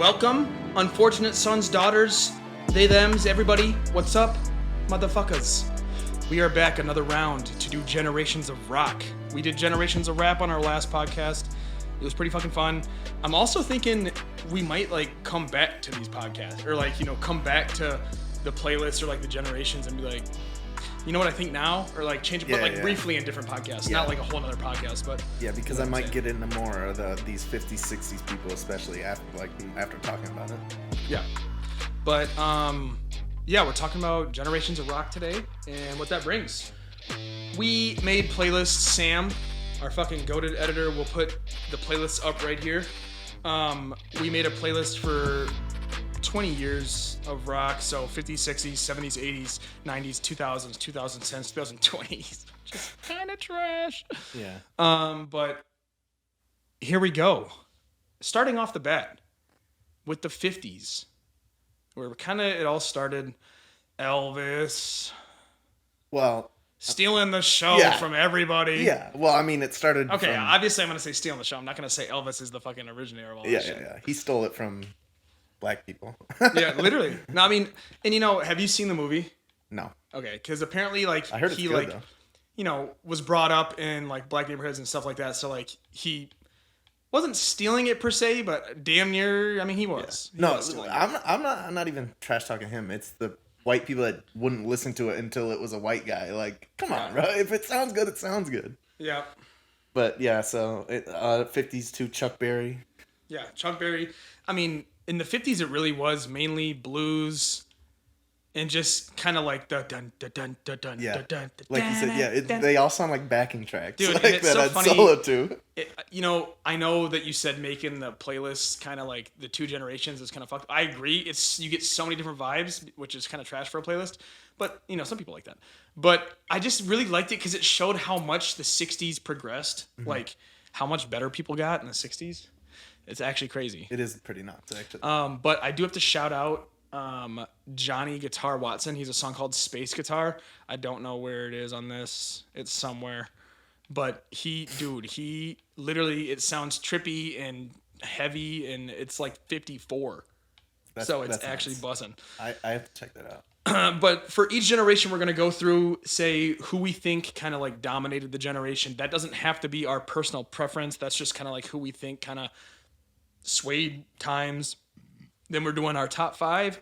Welcome, unfortunate sons, daughters, they, thems, everybody. What's up, motherfuckers? We are back another round to do Generations of Rock. We did Generations of Rap on our last podcast. It was pretty fucking fun. I'm also thinking we might come back to these podcasts or come back to the playlist or the generations and be like, you know what I think now? Or change it, but briefly in different podcasts, not a whole other podcast, but because I might get into more of these 50s, 60s people, especially after talking about it. Yeah. But we're talking about Generations of Rock today and what that brings. We made playlists. Sam, our fucking goated editor, will put the playlists up right here. We made a playlist for 20 years of rock, so 50s, 60s, 70s, 80s, 90s, 2000s, 2010s, 2020s. Just kind of trash. Yeah. But here we go. Starting off the bat with the 50s, where it all started. Elvis. Well, stealing the show from everybody. Yeah. Well, I mean, it started. Okay, obviously I'm going to say stealing the show. I'm not going to say Elvis is the fucking originator of all this shit. Yeah. He stole it from black people. Yeah, literally. No, I mean, and have you seen the movie? No. Okay, because apparently, I heard it's good, though. Was brought up in black neighborhoods and stuff like that. So he wasn't stealing it per se, but damn near. I mean, he was. Yeah. I'm not even trash talking him. It's the white people that wouldn't listen to it until it was a white guy. Come on, bro. If it sounds good, it sounds good. Yeah. But yeah, so 50s to Chuck Berry. Yeah, Chuck Berry. I mean, in the 50s, it really was mainly blues and just kind of the dun dun dun dun dun dun dun. Like you said, they all sound like backing tracks. Dude, like it's that so I'd funny. solo to. I know that you said making the playlist kind of the two generations is kind of fucked. I agree. You get so many different vibes, which is kind of trash for a playlist. But some people like that. But I just really liked it because it showed how much the 60s progressed. Mm-hmm. How much better people got in the 60s. It's actually crazy. It is pretty nuts, actually. But I do have to shout out Johnny Guitar Watson. He's a song called Space Guitar. I don't know where it is on this. It's somewhere. But he literally, it sounds trippy and heavy, and it's 54. So it's actually buzzing. I have to check that out. But for each generation, we're going to go through, say, who we think kind of dominated the generation. That doesn't have to be our personal preference. That's just kind of who we think kind of swayed times. Then we're doing our top 5,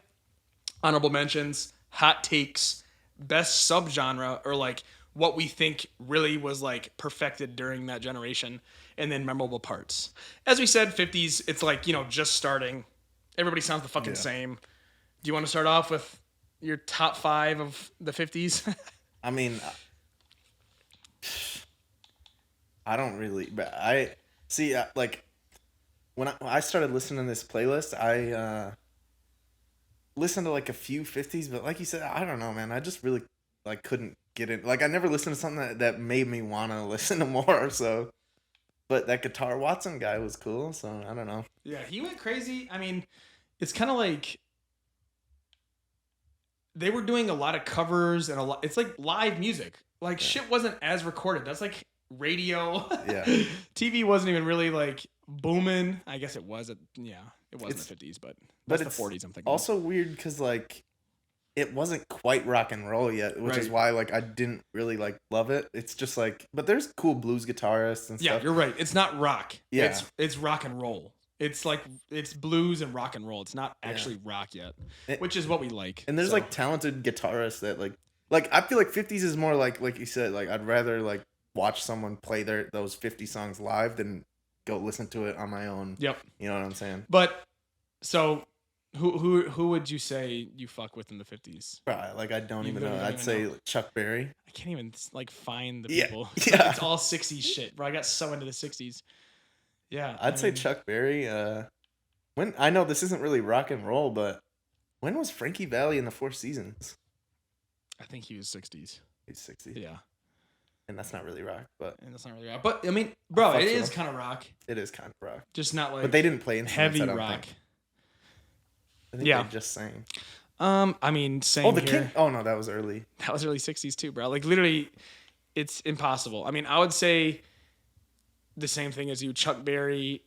honorable mentions, hot takes, best subgenre, or what we think really was perfected during that generation, and then memorable parts. As we said, 50s, it's just starting. Everybody sounds the fucking same. Do you want to start off with your top 5 of the 50s? I mean, I don't really, but I see, when I started listening to this playlist, I listened to a few 50s, but like you said, I don't know, man. I just really couldn't get in. I never listened to something that made me want to listen to more. So, but that Guitar Watson guy was cool. So I don't know. Yeah, he went crazy. I mean, it's kind of they were doing a lot of covers and a lot. It's live music. Shit wasn't as recorded. That's radio. Yeah. TV wasn't even really booming. I guess it was. It wasn't the 50s, but that's the 40s. I'm thinking. Also weird because it wasn't quite rock and roll yet, which is why I didn't really love it. It's just but there's cool blues guitarists and stuff. Yeah, you're right. It's not rock. Yeah. It's rock and roll. It's it's blues and rock and roll. It's not actually rock yet, which is what we like. And there's talented guitarists that I feel 50s is more like you said, I'd rather watch someone play those 50 songs live than go listen to it on my own. Yep. You know what I'm saying? But so who would you say you fuck with in the 50s? Right, I don't even know. I'd say Chuck Berry. I can't even find the people. Yeah. It's all 60s shit. Bro, I got so into the 60s. Yeah. I'd say Chuck Berry. When I know this isn't really rock and roll, but when was Frankie Valli in the Four Seasons? I think he was 60s. He's 60s. Yeah. And that's not really rock, but But I mean, bro, it is kind of rock. It is kind of rock. Just not But they didn't play heavy rock. I think they just sang. I mean, same Oh, the here. King. Oh no, that was early. That was early 60s too, bro. Literally, it's impossible. I mean, I would say the same thing as you, Chuck Berry.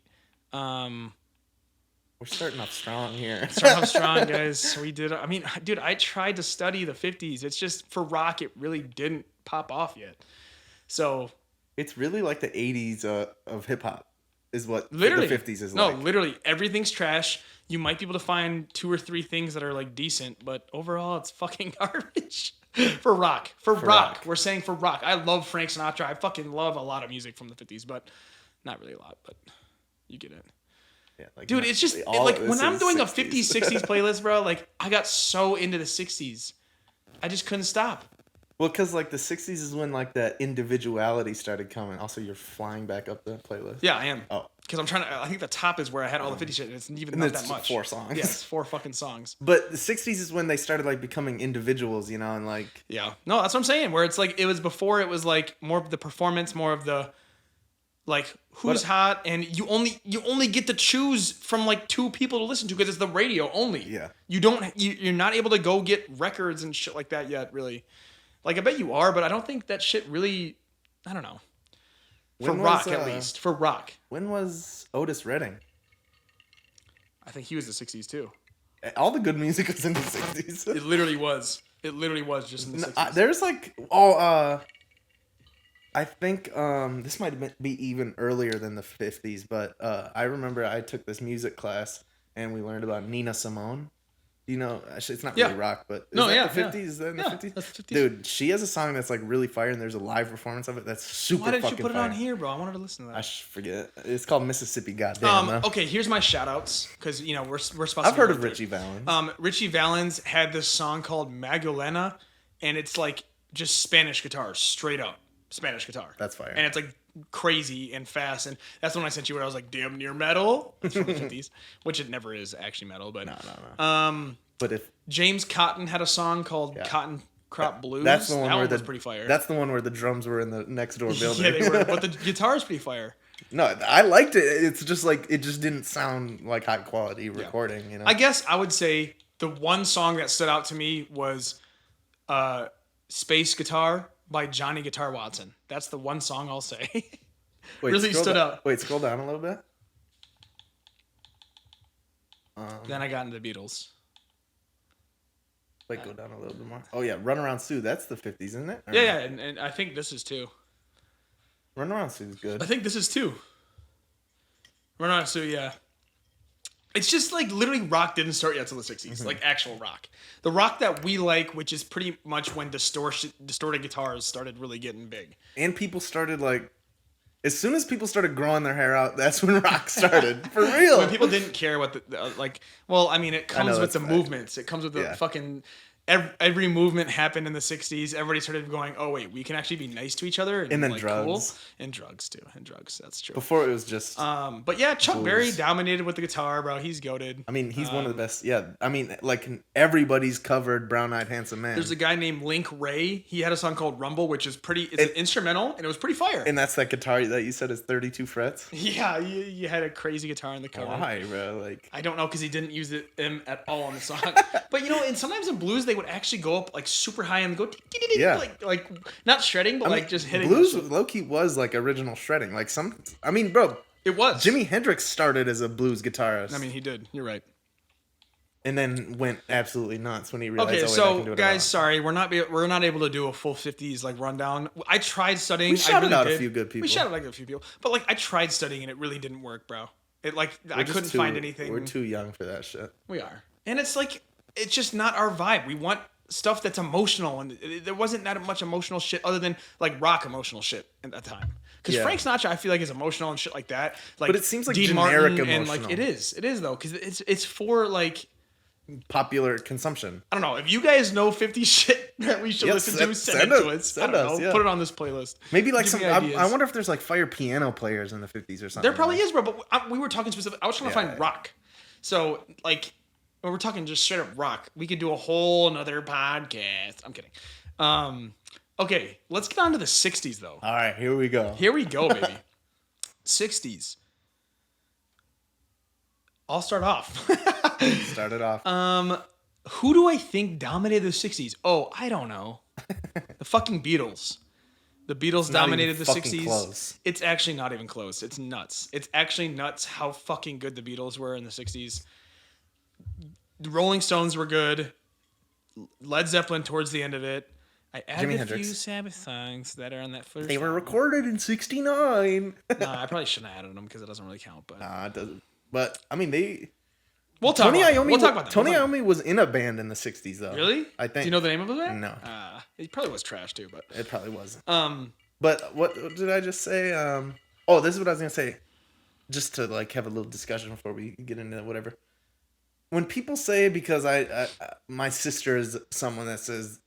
What We're starting off strong here. Start off strong, guys. We did. I mean, dude, I tried to study the 50s. It's just for rock, it really didn't pop off yet. So It's really like the 80s of hip hop is what literally the 50s is no, like. literally everything's trash. You might be able to find 2 or 3 things that are like decent, but overall, it's fucking garbage. For rock. For rock. We're saying for rock. I love Frank Sinatra. I fucking love a lot of music from the 50s, but not really a lot, but you get it. Yeah, like, Dude, it's just like when I'm doing a 50s, 60s playlist, bro, like I got so into the 60s. I just couldn't stop. Well, because like the 60s is when like that individuality started coming. Also, you're flying back up the playlist. Yeah, I am. Oh. Because I'm trying to, I think the top is where I had all the 50s shit, and it's even not that much. 4 songs. Yeah, it's 4 fucking songs. But the 60s is when they started like becoming individuals, you know, and like. Yeah. No, that's what I'm saying. Where it's like, it was before it was like more of the performance, more of the, like, who's hot, and you only get to choose from like 2 people to listen to because it's the radio only. Yeah. You're not able to go get records and shit like that yet, really. Like, I bet you are, but I don't think that shit really, I don't know. For rock, at least. For rock. When was Otis Redding? I think he was the 60s, too. All the good music was in the 60s. It literally was. It literally was just in the 60s. There's like, I think this might be even earlier than the 50s, but I remember I took this music class and we learned about Nina Simone. You know, actually, it's not really rock, but is that the 50s? Is that in the 50s? That's the 50s. Dude, she has a song that's like really fire, and there's a live performance of it that's super fucking fire. Why didn't you put it on here, bro? I wanted to listen to that. I forget. It's called Mississippi Goddamn. Okay, here's my shout outs, because, you know, we're supposed to. I've heard of Richie Valens. Richie Valens had this song called Magdalena, and it's like just Spanish guitar, straight up Spanish guitar. That's fire. And it's like crazy and fast, and that's when I sent you where I was like, damn near metal. It's from the 50s, which it never is actually metal, but no. But if James Cotton had a song called Cotton Crop Blues, that's the one that where was pretty fire. That's the one where the drums were in the next door building. Yeah, they were, but the guitar's pretty fire. No, I liked it. It's just like it just didn't sound like high quality recording. You know, I guess I would say the one song that stood out to me was "Space Guitar" by Johnny Guitar Watson. That's the one song I'll say. Really stood out. Wait, scroll down a little bit. Then I got into the Beatles. Wait, go down a little bit more. Oh yeah, Run Around Sue. That's the 50s, isn't it? Or yeah, and I think this is too. Run Around Sue is good. I think this is too. Run Around Sue, yeah. It's just like literally rock didn't start yet till the 60s, like actual rock. The rock that we like, which is pretty much when distorted guitars started really getting big. And people started like, as soon as people started growing their hair out, that's when rock started. For real. When people didn't care what well, I mean, it comes with the movements. It comes with the fucking, every movement happened in the 60s. Everybody started going, oh wait, we can actually be nice to each other. And then like, drugs. Cool. And drugs too. And drugs, that's true. Before it was just but yeah, Chuck Berry dominated with the guitar, bro. He's goated. I mean, he's one of the best. Yeah, I mean, like everybody's covered Brown Eyed Handsome Man. There's a guy named Link Ray. He had a song called Rumble, which is it's an instrumental, and it was pretty fire. And that's that guitar that you said is 32 frets? Yeah, you had a crazy guitar in the cover. Why, bro? Like, I don't know, because he didn't use it at all on the song. But you know, and sometimes in blues they would actually go up like super high and go like not shredding, but like just hitting. Blues low-key was like original shredding. Like bro, it was. Jimi Hendrix started as a blues guitarist. I mean, he did. You're right. And then went absolutely nuts when he realized. Okay, so guys, sorry, we're not able to do a full 50s like rundown. I tried studying. We shouted out a few good people. We shouted out a few people, but like I tried studying and it really didn't work, bro. I couldn't find anything. We're too young for that shit. We are, and it's like it's just not our vibe. We want stuff that's emotional, and there wasn't that much emotional shit other than like rock emotional shit at that time. Because Frank Sinatra, I feel like is emotional and shit like that. Like, but it seems like Dean generic Martin, emotional. and like it is though, because it's for like popular consumption. I don't know if you guys know 50 shit that we should listen to. Send it to us. I don't know. Put it on this playlist. Maybe like some. I wonder if there's like fire piano players in the 50s or something. There probably is, bro. But we were talking specific. I was trying to find rock. So like. When we're talking just straight up rock, we could do a whole nother podcast. I'm kidding. Okay, let's get on to the 60s, though. All right, here we go. Here we go, baby. 60s. I'll start off. Start it off. Who do I think dominated the 60s? Oh, I don't know. The fucking Beatles. The The Beatles not even dominated the fucking 60s. close. It's actually not even close. It's nuts. It's actually nuts how fucking good the Beatles were in the 60s. The Rolling Stones were good. Led Zeppelin towards the end of it. I added Jimi a Hendrix. few Sabbath songs that are on that first. They were album. recorded in '69. Nah, I probably shouldn't have added them because it doesn't really count. But Nah, it doesn't. But I mean, we'll talk Tony about Iommi. We'll talk about that. Tony Iommi was in a band in the '60s, though. Really? I think. Do you know the name of the band? No. He probably was trash too, but It probably wasn't. um, But what did I just say? Oh, this is what I was gonna say. Just to like have a little discussion before we get into whatever. When people say, because I my sister is someone that says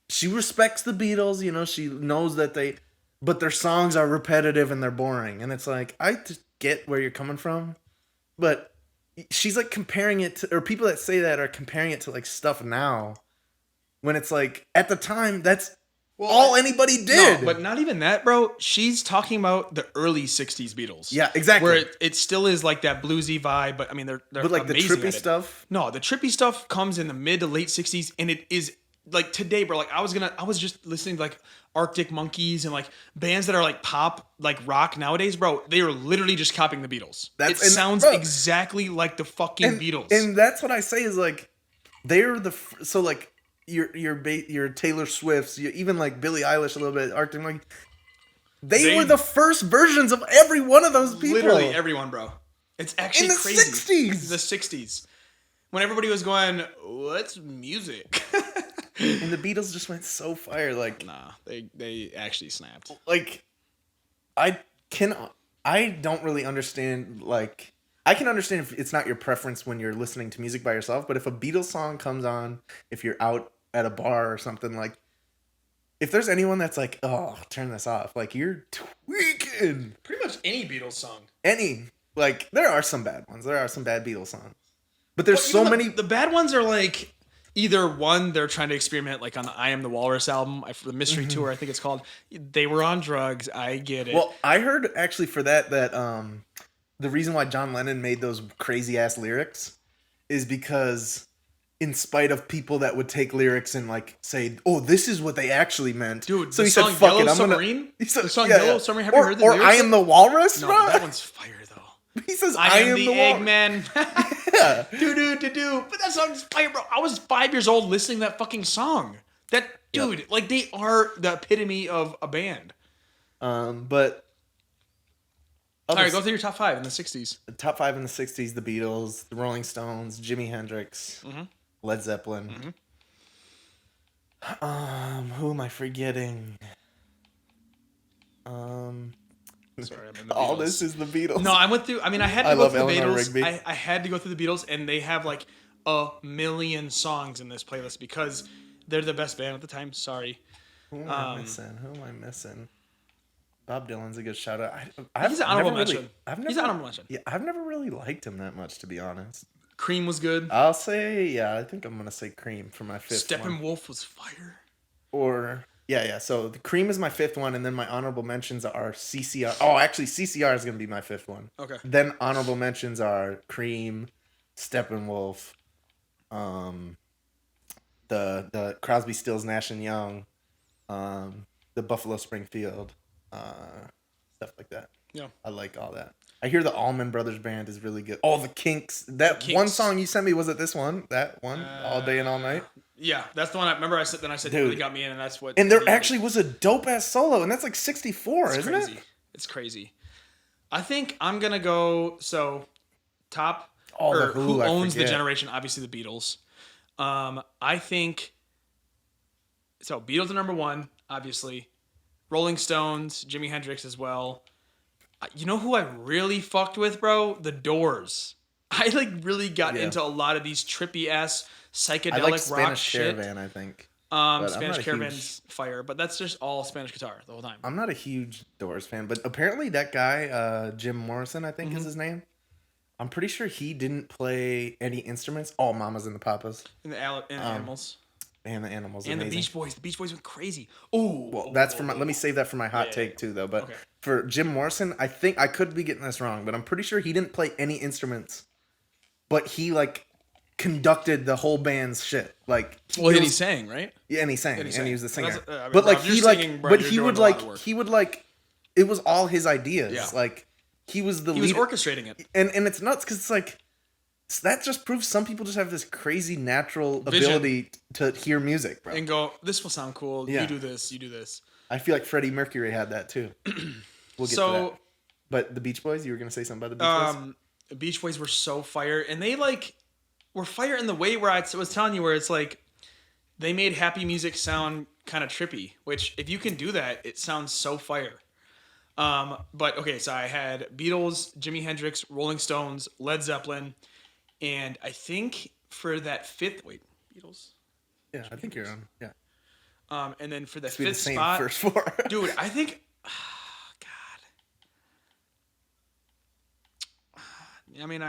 she respects the Beatles, you know, she knows that but their songs are repetitive and they're boring, and it's like I just get where you're coming from, but she's like comparing it to, or people that say that are comparing it to like stuff now, when it's like at the time that's all anybody did. no, but not even that, bro. She's talking about the early '60s Beatles. Yeah, exactly. Where it still is like that bluesy vibe, but I mean they're but like the amazing trippy at it. stuff. No, the trippy stuff comes in the mid to late '60s, and it is like today, bro. Like I was just listening to like Arctic Monkeys and like bands that are like pop, like rock nowadays, bro. They are literally just copying the Beatles. It sounds exactly like the fucking Beatles. And that's what I say is like they're so like your Taylor Swifts, even like Billie Eilish a little bit, Arctic Monkey. They were the first versions of every one of those people. Literally everyone, bro. It's actually in the crazy. 60s. The 60s. When everybody was going, what's music? And the Beatles just went so fire. Like, nah, they actually snapped. Like, I don't really understand, like, I can understand if it's not your preference when you're listening to music by yourself, but if a Beatles song comes on, if you're out at a bar or something, like, if there's anyone that's like, oh, turn this off, like, you're tweaking. Pretty much any Beatles song. Like, there are some bad ones. There are some bad Beatles songs. But there's so many. The bad ones are like, either one, they're trying to experiment, like on the I Am the Walrus album, the Mystery Tour, I think it's called. They were on drugs. I get it. Well, I heard actually for that the reason why John Lennon made those crazy ass lyrics is because, in spite of people that would take lyrics and like say, "Oh, this is what they actually meant," dude. So he said, song "Fuck Yellow it, I'm Submarine." gonna." He said, the song Yellow Submarine. Have you heard the or lyrics? I Am the Walrus, No, bro. that one's fire though. He says, I am the Walrus. Eggman. Yeah. Do. But that song's fire, bro. I was 5 years old listening to that fucking song. That dude, like they are the epitome of a band. But all right, go through your top 5 in the 60s. The top 5 in the 60s: the Beatles, the Rolling Stones, Jimi Hendrix, Led Zeppelin. Who am I forgetting? Sorry, I'm in the All Beatles. this is the Beatles. No, I went through. I mean, I had to I go love through the Eleanor Beatles. Rigby. I had to go through the Beatles, and they have like a million songs in this playlist because they're the best band at the time. Sorry. Who am I missing? Bob Dylan's a good shout out. He's an honorable mention. He's an honorable mention. Yeah, I've never really liked him that much, to be honest. Cream was good. I'll say, yeah, I think I'm gonna say Cream for my fifth one. Steppenwolf was fire. Or yeah. So the Cream is my fifth one, and then my honorable mentions are CCR. Oh, actually, CCR is gonna be my fifth one. Okay. Then honorable mentions are Cream, Steppenwolf, the Crosby, Stills, Nash and Young, the Buffalo Springfield, stuff like that. Yeah. I like all that. I hear the Allman Brothers Band is really good. Oh, the Kinks. That Kinks. one song you sent me, was it this one? That one? All Day and All Night? Yeah, that's the one I remember. I said Dude. it really got me in, and that's what. And there actually was a dope ass solo, and that's like 64, it's isn't crazy. it? It's crazy. I think I'm gonna go top The who I owns the forget. generation. Obviously, the Beatles. I think so. Beatles are number one, obviously. Rolling Stones, Jimi Hendrix as well. You know who I really fucked with, bro? The Doors. I like really got into a lot of these trippy ass psychedelic I like rock Spanish shit. Caravan, I think. But Spanish Caravan's fire, but that's just all Spanish guitar the whole time. I'm not a huge Doors fan, but apparently that guy, Jim Morrison, I think is his name. I'm pretty sure he didn't play any instruments. All Mamas and the Papas. And the Animals. And the Animals. And amazing. the Beach Boys. The Beach Boys went crazy. Oh, Well, that's for my. Let me save that for my hot take too, though. But Okay. for Jim Morrison, I think I could be getting this wrong, but I'm pretty sure he didn't play any instruments. But he like conducted the whole band's shit. Like, Well, and he sang, right? Yeah, and he sang, And he and he was the And singer. that's- I mean, but bro, like if you're he like, singing, bro, but you're he doing would a lot like, of work. he would like, it was all his ideas. Yeah. Like he was the He was leader, orchestrating it. and it's nuts because it's like that just proves some people just have this crazy natural Vision. ability to hear music, bro. And go, this will sound cool. Yeah. You do this. You do this. I feel like Freddie Mercury had that too. We'll get to that. But the Beach Boys, you were gonna say something about the Beach Boys? The Beach Boys were so fire, and they like were fire in the way where I was telling you, where it's like they made happy music sound kind of trippy. Which, if you can do that, it sounds so fire. But okay, so I had Beatles, Jimi Hendrix, Rolling Stones, Led Zeppelin, and I think for that fifth, Beatles. Yeah, I think you're on. Yeah. And then for the It's be the fifth same spot, first four. dude, I think, God, I mean,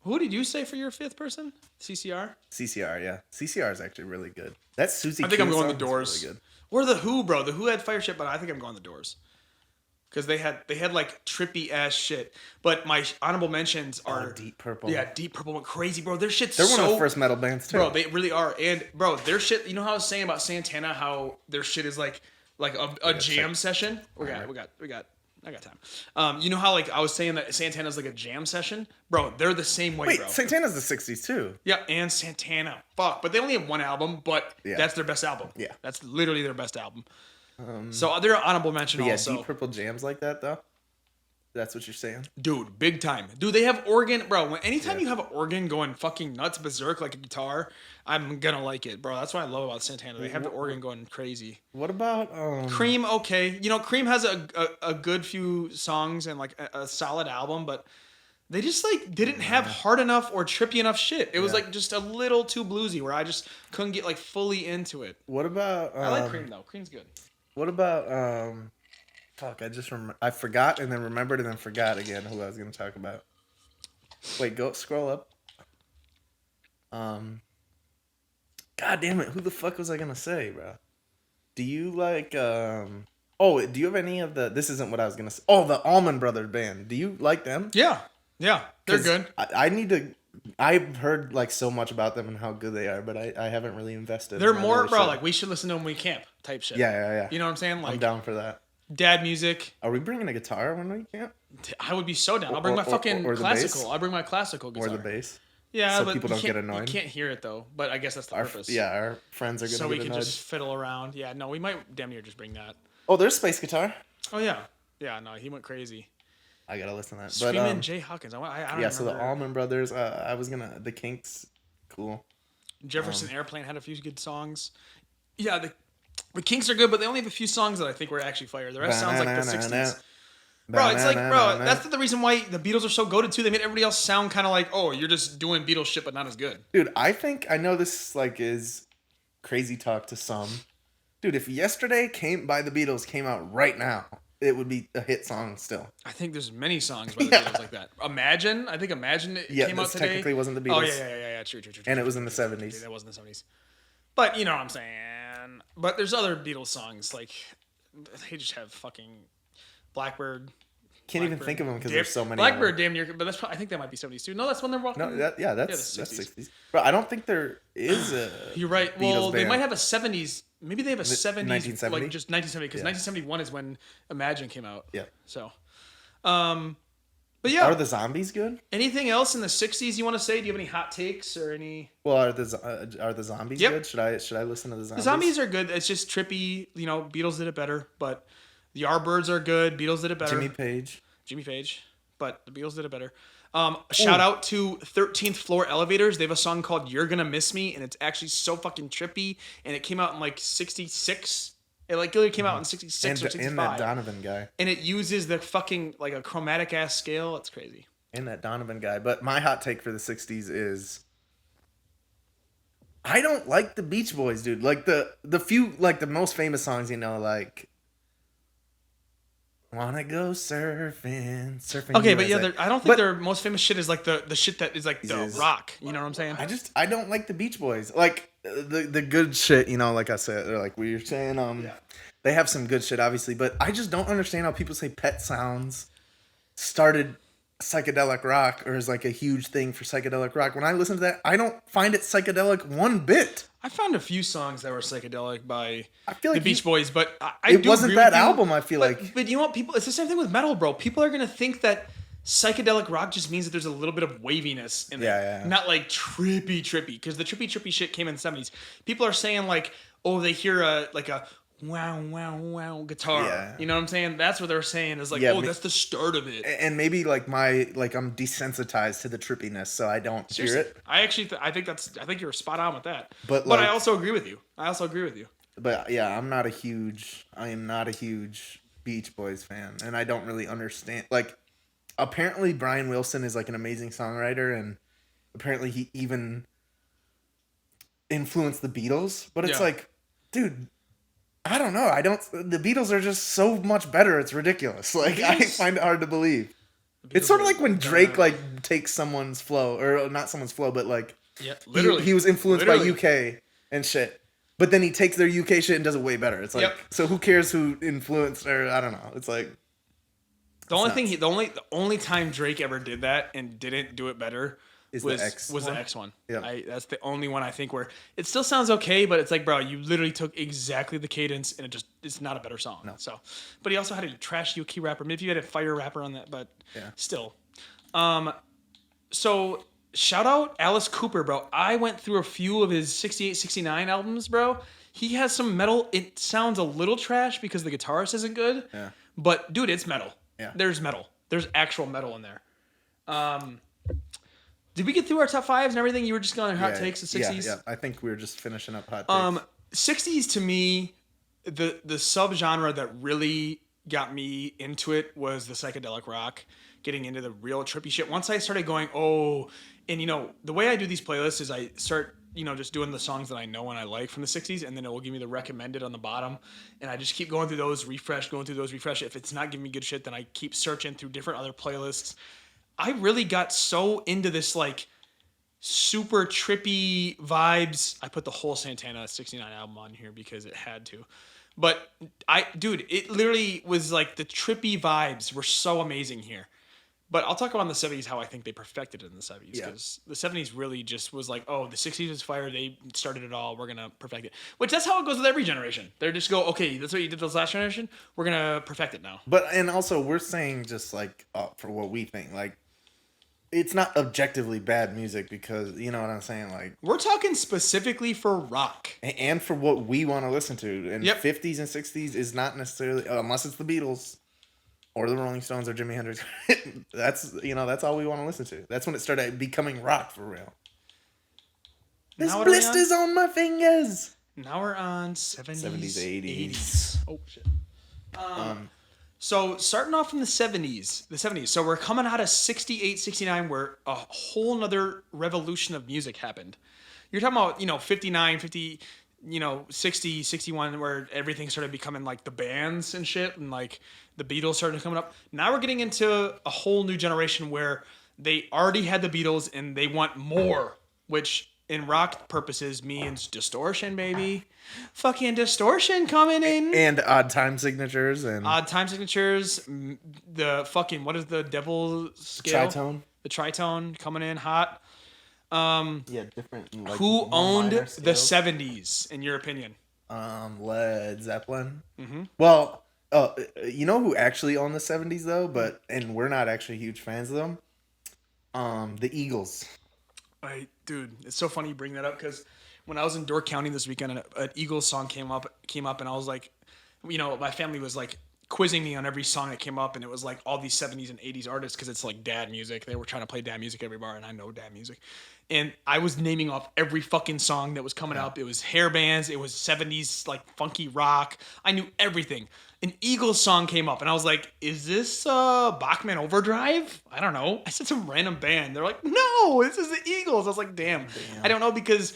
who did you say for your fifth person? CCR? CCR, yeah. CCR is actually really good. That Susie I think I'm Q going song the Doors. is really good. Or the Who, bro. The Who had fire shit, but I think I'm going the Doors. Because they had like trippy ass shit. But my honorable mentions are Deep Purple. Yeah, Deep Purple went crazy, bro. Their shit's They're so, one of the first metal bands too. bro. They really are. And bro, their shit. You know how I was saying about Santana, how their shit is like a jam session. I got time. You know how like I was saying that Santana's like a jam session, bro. They're the same way, Wait, bro. Santana's the 60s too. Yeah, and Santana. Fuck, but they only have one album, but Yeah. that's their best album. Yeah. That's literally their best album. So they're an honorable mention But yeah, also. Deep Purple jams like that though. That's what you're saying. Dude, big time. Dude, they have organ, bro. Anytime you have an organ going fucking nuts berserk like a guitar, I'm gonna like it, bro. That's what I love about Santana. They have the organ going crazy. What about Cream, okay. You know, Cream has a good few songs and like a solid album, but they just like didn't have hard enough or trippy enough shit. It was like just a little too bluesy where I just couldn't get like fully into it. What about I like Cream though. Cream's good. What about fuck, I forgot and then remembered and then forgot again who I was gonna talk about. Wait, go scroll up. God damn it, who the fuck was I gonna say, bro? Do you like do you have any of this isn't what I was gonna say. Oh, the Allman Brothers band. Do you like them? Yeah. They're good. I need to I've heard like so much about them and how good they are, but I haven't really invested. They're I more, really bro, should. like we should listen to them when we camp type shit. Yeah. You know what I'm saying? Like I'm down for that. dad music. Are we bringing a guitar when we camp? I would be so down. I'll bring my fucking or the classical. bass? I'll bring my classical guitar. Or the bass? Yeah, So but people you don't get can't- annoyed? You can't hear it though, but I guess that's the purpose. Our friends are gonna So we get can annoyed. just fiddle around. Yeah, no, we might damn near just bring that. Oh, there's space guitar. Oh yeah, no, he went crazy. I gotta listen to that. Screaming But Jay Hawkins. I don't yeah, so the remember. Allman Brothers. I was gonna the Kinks. Cool. Jefferson Airplane had a few good songs. Yeah, the Kinks are good, but they only have a few songs that I think were actually fire. The rest sounds like the '60s. Bro, it's like, bro, that's the reason why the Beatles are so goated too. They made everybody else sound kind of like, oh, you're just doing Beatles shit, but not as good. Dude, I know this like is crazy talk to some. Dude, if Yesterday by the Beatles came out right now, it would be a hit song still. I think there's many songs by the Beatles like that. Imagine it came out today. Technically wasn't the Oh Beatles. yeah, true. And it was in the 70s. That was in the 70s. But you know what I'm saying. But there's other Beatles songs like they just have fucking Blackbird. Can't even think of them because there's so many. Blackbird, damn near. But I think that might be 70s too. No, that's when they're walking. No, that's the 60s. But I don't think there is a. You're right. Beatles Well, they band. might have a 70s. Maybe they have a 70s, 1970? like just 1970, because 1971 is when Imagine came out. Yeah. So, but yeah. Are the Zombies good? Anything else in the 60s you want to say? Do you have any hot takes or any? Well, are the Zombies Yep. good? Should I listen to the Zombies? The Zombies are good. It's just trippy. You know, Beatles did it better, but the Yardbirds are good. Beatles did it better. Jimmy Page, but the Beatles did it better. Shout out to 13th Floor Elevators. They have a song called "You're Gonna Miss Me," and it's actually so fucking trippy. And it came out in like '66. It like literally came out in '66 or '65. And that Donovan guy. And it uses the fucking like a chromatic ass scale. It's crazy. And that Donovan guy. But my hot take for the 60s is I don't like the Beach Boys, dude. Like the few like the most famous songs, you know, like Wanna Go Surfing. Okay, but yeah, I don't think their most famous shit is like the shit that is like the rock. You know what I'm saying? I don't like the Beach Boys. Like the good shit, you know, like I said, or like we were saying, they have some good shit, obviously, but I just don't understand how people say Pet Sounds started psychedelic rock or is like a huge thing for psychedelic rock. When I listen to that, I don't find it psychedelic one bit. I found a few songs that were psychedelic by I feel the like Beach Boys, but I it do wasn't agree that with you. album, I feel like. But you know what, people? It's the same thing with metal, bro. People are gonna think that psychedelic rock just means that there's a little bit of waviness in there, Yeah. not like trippy. Because the trippy shit came in the '70s. People are saying like, oh, they hear a wow guitar. Yeah. You know what I'm saying? That's what they're saying is like, Yeah, that's the start of it. And maybe like I'm desensitized to the trippiness, so I don't hear it. I actually, I think you're spot on with that. But I also agree with you. But yeah, I am not a huge Beach Boys fan, and I don't really understand. Like, apparently Brian Wilson is like an amazing songwriter, and apparently he even influenced the Beatles. But it's like, dude, I don't know. The Beatles are just so much better. It's ridiculous. Like, I find it hard to believe. It's sort of like when Drake like takes someone's flow, or not someone's flow, but like literally he was influenced by UK and shit. But then he takes their UK shit and does it way better. It's like, so who cares who influenced, or I don't know. It's like the only time Drake ever did that and didn't do it better was the X one. Yeah, that's the only one I think where it still sounds okay, but it's like, bro, you literally took exactly the cadence and it's not a better song. No. So, but he also had a trash UK rapper. Maybe you had a fire rapper on that, but still. So shout out Alice Cooper, bro. I went through a few of his 68, 69 albums, bro. He has some metal. It sounds a little trash because the guitarist isn't good. Yeah. But dude, it's metal. Yeah. There's metal. There's actual metal in there. Did we get through our top fives and everything? You were just going hot takes of 60s? Yeah. I think we were just finishing up hot takes. 60s to me, the subgenre that really got me into it was the psychedelic rock, getting into the real trippy shit. Once I started going, and you know, the way I do these playlists is I start, you know, just doing the songs that I know and I like from the 60s, and then it will give me the recommended on the bottom, and I just keep going through those, refresh. If it's not giving me good shit, then I keep searching through different other playlists. I really got so into this like super trippy vibes. I put the whole Santana 69 album on here because it had to. But it literally was like the trippy vibes were so amazing here. But I'll talk about the 70s, how I think they perfected it in the 70s. Because the 70s really just was like, oh, the 60s is fire. They started it all. We're going to perfect it. Which that's how it goes with every generation. They just go, okay, that's what you did this last generation. We're going to perfect it now. And also we're saying just like for what we think. Like, it's not objectively bad music because, you know what I'm saying? Like, we're talking specifically for rock. And for what we want to listen to. And 50s and 60s is not necessarily, unless it's the Beatles or the Rolling Stones or Jimi Hendrix. That's all we want to listen to. That's when it started becoming rock for real. There's blisters on my fingers. Now we're on 70s, 80s. Oh, shit. So starting off in the 70s. So we're coming out of 68, 69 where a whole nother revolution of music happened. You're talking about, 59, 50, 60, 61 where everything started becoming like the bands and shit and like the Beatles started coming up. Now we're getting into a whole new generation where they already had the Beatles and they want more, which in rock purposes means distortion, baby. Fucking distortion coming in. And odd time signatures. The fucking, what is the devil scale? Tritone. The tritone coming in hot. Different. Like, who owned the 70s, in your opinion? Led Zepplin. Mm-hmm. Well, you know who actually owned the 70s, though? And we're not actually huge fans of them? The Eagles. Dude, it's so funny you bring that up because when I was in Door County this weekend, an Eagles song came up, and I was like, my family was like quizzing me on every song that came up, and it was like all these 70s and 80s artists because it's like dad music. They were trying to play dad music every bar, and I know dad music. And I was naming off every fucking song that was coming up. It was hair bands. It was 70s like funky rock. I knew everything. An Eagles song came up, and I was like, is this Bachman Overdrive? I don't know. I said some random band. They're like, no, this is the Eagles. I was like, damn. I don't know because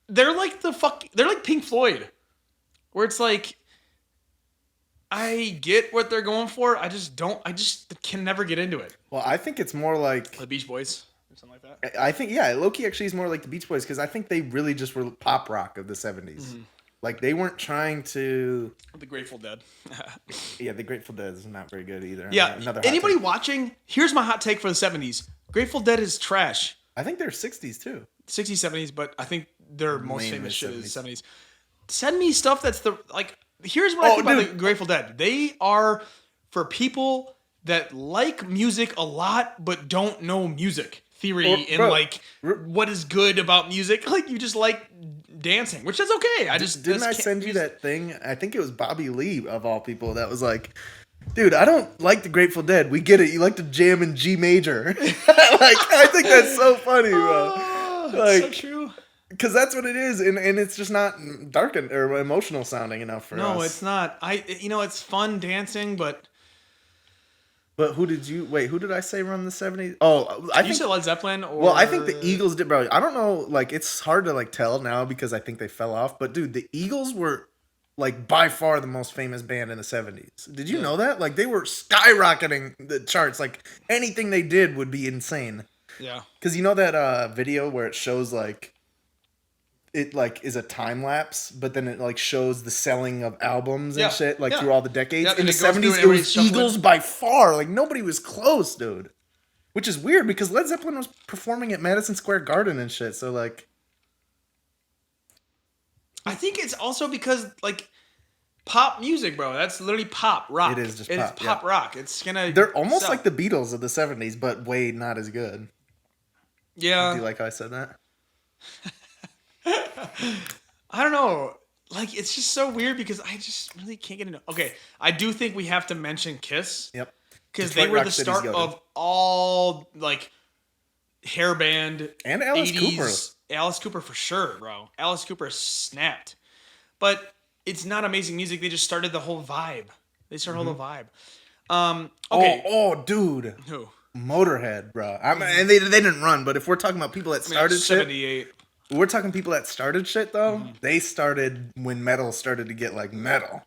they're like they're like Pink Floyd, where it's like, I get what they're going for. I just can never get into it. Well, I think it's more like the Beach Boys or something like that. I think, low-key actually is more like the Beach Boys because I think they really just were pop rock of the 70s. Mm-hmm. Like they weren't trying to. The Grateful Dead. Yeah, the Grateful Dead is not very good either. Yeah. Another hot Anybody take. watching? Here's my hot take for the 70s. Grateful Dead is trash. I think they're 60s too. 60s, 70s, but I think their most Mainly famous shit is 70s. 70s. Send me stuff that's the like. Here's what I think about the Grateful Dead. They are for people that like music a lot but don't know music theory and bro, like what is good about music. Like you just like dancing, which is okay. I just Didn't I can't- send you that thing? I think it was Bobby Lee of all people that was like, dude, I don't like the Grateful Dead. We get it. You like to jam in G major. Like, I think that's so funny, bro. Oh, Like, that's so true. Because that's what it is, and it's just not dark or emotional sounding enough for us. No, it's not. It's fun dancing, but But who did I say run the 70s? Oh, I you think. said Led Zeppelin or Well, I think the Eagles did, bro. I don't know, like it's hard to like tell now because I think they fell off. But dude, the Eagles were like by far the most famous band in the 70s. Did you know that? Like they were skyrocketing the charts. Like anything they did would be insane. Yeah. Because you know that video where it shows like it like is a time lapse, but then it like shows the selling of albums and shit like through all the decades. Yeah, In and the it goes through 70s, and it was everybody's shuffling. Eagles by far. Like nobody was close, dude. Which is weird because Led Zeppelin was performing at Madison Square Garden and shit. So like, I think it's also because like pop music, bro. That's literally pop rock. It is just It's pop, pop rock. It's gonna. they're almost sell. like the Beatles of the 70s, but way not as good. Yeah. Do you like how I said that? I don't know. Like it's just so weird because I just really can't get into. Okay, I do think we have to mention Kiss. Yep. Because they Detroit were Rock the City's start goated. of all like hair band And Alice 80s. Cooper. Alice Cooper for sure, bro. Alice Cooper snapped. But it's not amazing music. They just started the whole vibe. They started the whole vibe. Okay. Oh, dude. Who? Motorhead, bro. And they didn't run, but if we're talking about people that started shit, 78. we're talking people that started shit though. They started when metal started to get like metal.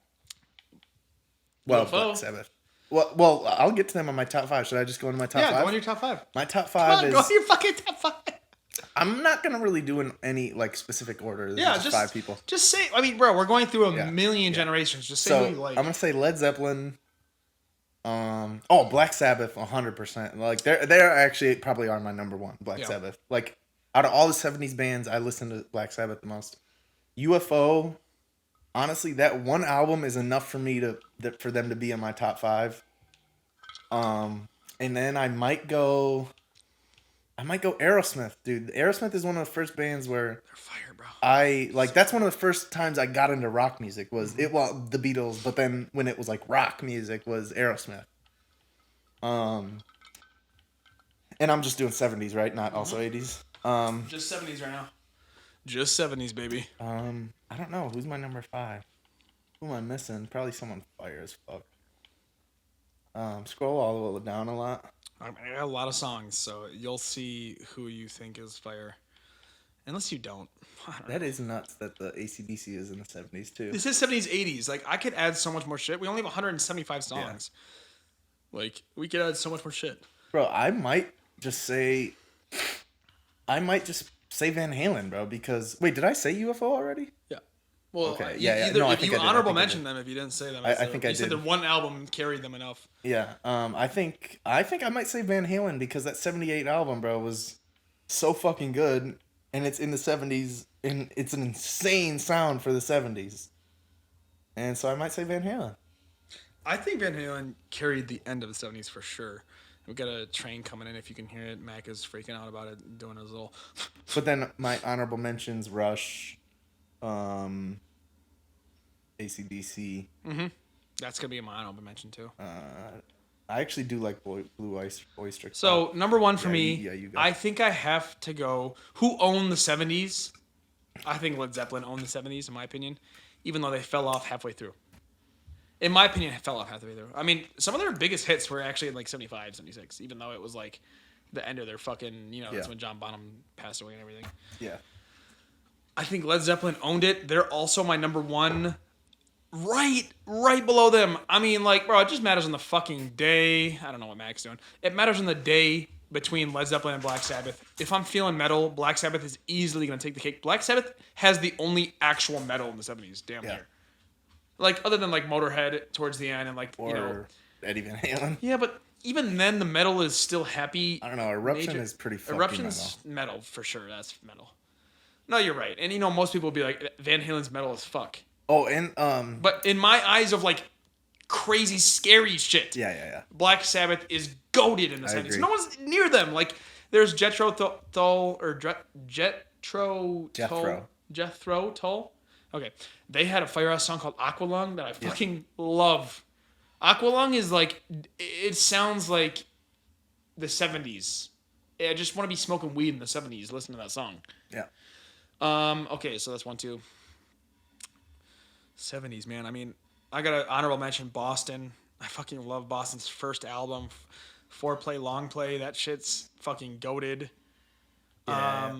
Well, UFO. Black Sabbath. Well, I'll get to them on my top 5. Should I just go into my top 5? Yeah, go on your top 5. My top Come 5 on, is. go on your fucking top 5. I'm not gonna really do any like specific order. There's Yeah, just 5 people. Just say. I mean, bro, we're going through a Yeah, million generations. Just say So who you like. I'm gonna say Led Zeppelin. Black Sabbath, 100%. Like they're actually probably are my number 1. Black Sabbath. Like out of all the 70s bands, I listen to Black Sabbath the most. UFO, honestly, that one album is enough for me for them to be in my top 5. And then I might go Aerosmith, dude. Aerosmith is one of the first bands where They're fire, bro. that's one of the first times I got into rock music was the Beatles, but then when it was like rock music was Aerosmith. And I'm just doing 70s, right? Not also 80s. Just 70s right now. Just 70s, baby. I don't know. Who's my number 5? Who am I missing? Probably someone fire as fuck. Scroll all the way down a lot. I got a lot of songs, so you'll see who you think is fire. Unless you don't. I don't know. That is nuts that the AC/DC is in the 70s too. This is 70s, 80s. Like, I could add so much more shit. We only have 175 songs. Like, we could add so much more shit. Bro, I might just say Van Halen, bro, because wait, did I say UFO already? Yeah. Well, Okay, either no, I if think you I did. I honorable think I mention did. them if you didn't say them. I think I you said did. the one album carried them enough. Yeah. I think I might say Van Halen because that 78 album, bro, was so fucking good, and it's in the 70s, and it's an insane sound for the 70s. And so I might say Van Halen. I think Van Halen carried the end of the 70s for sure. We got a train coming in if you can hear it. Mac is freaking out about it, doing his little. But then my honorable mentions: Rush, AC/DC. That's gonna be my honorable mention too. I actually do like Blue Oyster Cult. So number 1 for Yeah, me, you go. I think I have to go. Who owned the 70s? I think Led Zeppelin owned the 70s, in my opinion, even though they fell off halfway through. In my opinion, it fell off halfway through. I mean, some of their biggest hits were actually in like 75, 76, even though it was like the end of their fucking, that's Yeah. when John Bonham passed away and everything. Yeah. I think Led Zeppelin owned it. They're also my number 1. Right below them. I mean, like, bro, it just matters on the fucking day. I don't know what Mac's doing. It matters on the day between Led Zeppelin and Black Sabbath. If I'm feeling metal, Black Sabbath is easily going to take the cake. Black Sabbath has the only actual metal in the 70s, damn near. Like, other than, like, Motorhead towards the end and, like, Or Eddie Van Halen. Yeah, but even then, the metal is still happy. I don't know. Eruption is pretty fucking Eruption's metal, for sure. That's metal. No, you're right. And, most people will be like, Van Halen's metal as fuck. Oh, and... But in my eyes of, like, crazy, scary shit. Yeah. Black Sabbath is goated in the 70s. No one's near them. Like, there's Jethro Tull. Okay. They had a Firehouse song called Aqualung that I fucking love. Aqualung is like, it sounds like the 70s. I just want to be smoking weed in the 70s. Listen to that song. Yeah. Okay, so that's 1, 2. 70s, man. I mean, I got an honorable mention, Boston. I fucking love Boston's first album, 4-play, long play. That shit's fucking goated. Yeah.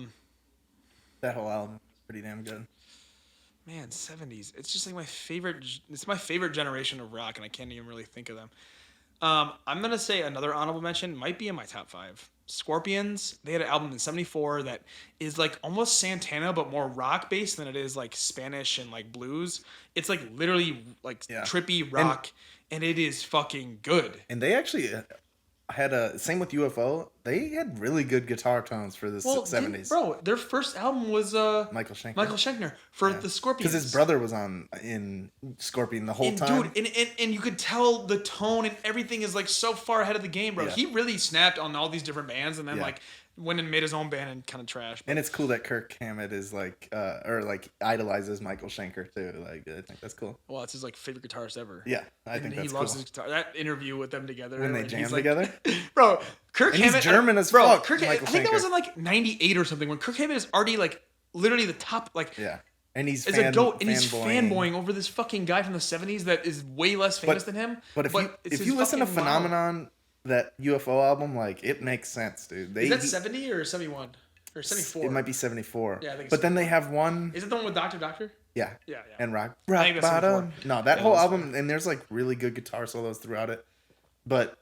That whole album is pretty damn good. Man, 70s. It's just like my favorite. It's my favorite generation of rock, and I can't even really think of them. I'm going to say another honorable mention might be in my top 5. Scorpions, they had an album in 74 that is like almost Santana, but more rock based than it is like Spanish and like blues. It's like literally like trippy rock, and it is fucking good. And they actually had same with UFO. They had really good guitar tones for the 70s. Bro, their first album was Michael Schenker. Michael Schenker for the Scorpions. Because his brother was in Scorpion the whole time. Dude, and you could tell the tone and everything is like so far ahead of the game, bro. Yeah. He really snapped on all these different bands and then like went and made his own band and kind of trash. And it's cool that Kirk Hammett is like idolizes Michael Schenker too. Like I think that's cool. Well, it's his like favorite guitarist ever. Yeah, I think that's cool. He loves his guitar. That interview with them together when they jam together, bro. Kirk Hammett, he's German as fuck. I think that was in like '98 or something when Kirk Hammett is already like literally the top like And he's a goat, and he's fanboying over this fucking guy from the '70s that is way less famous than him. But if you listen to Phenomenon, that UFO album, like it makes sense, dude. Is that 70 or 71 or 74? It might be 74. Yeah, I think. But then they have one. Is it the one with Doctor? Yeah. Yeah. And Rock Bottom. No, that whole album, and there's like really good guitar solos throughout it. But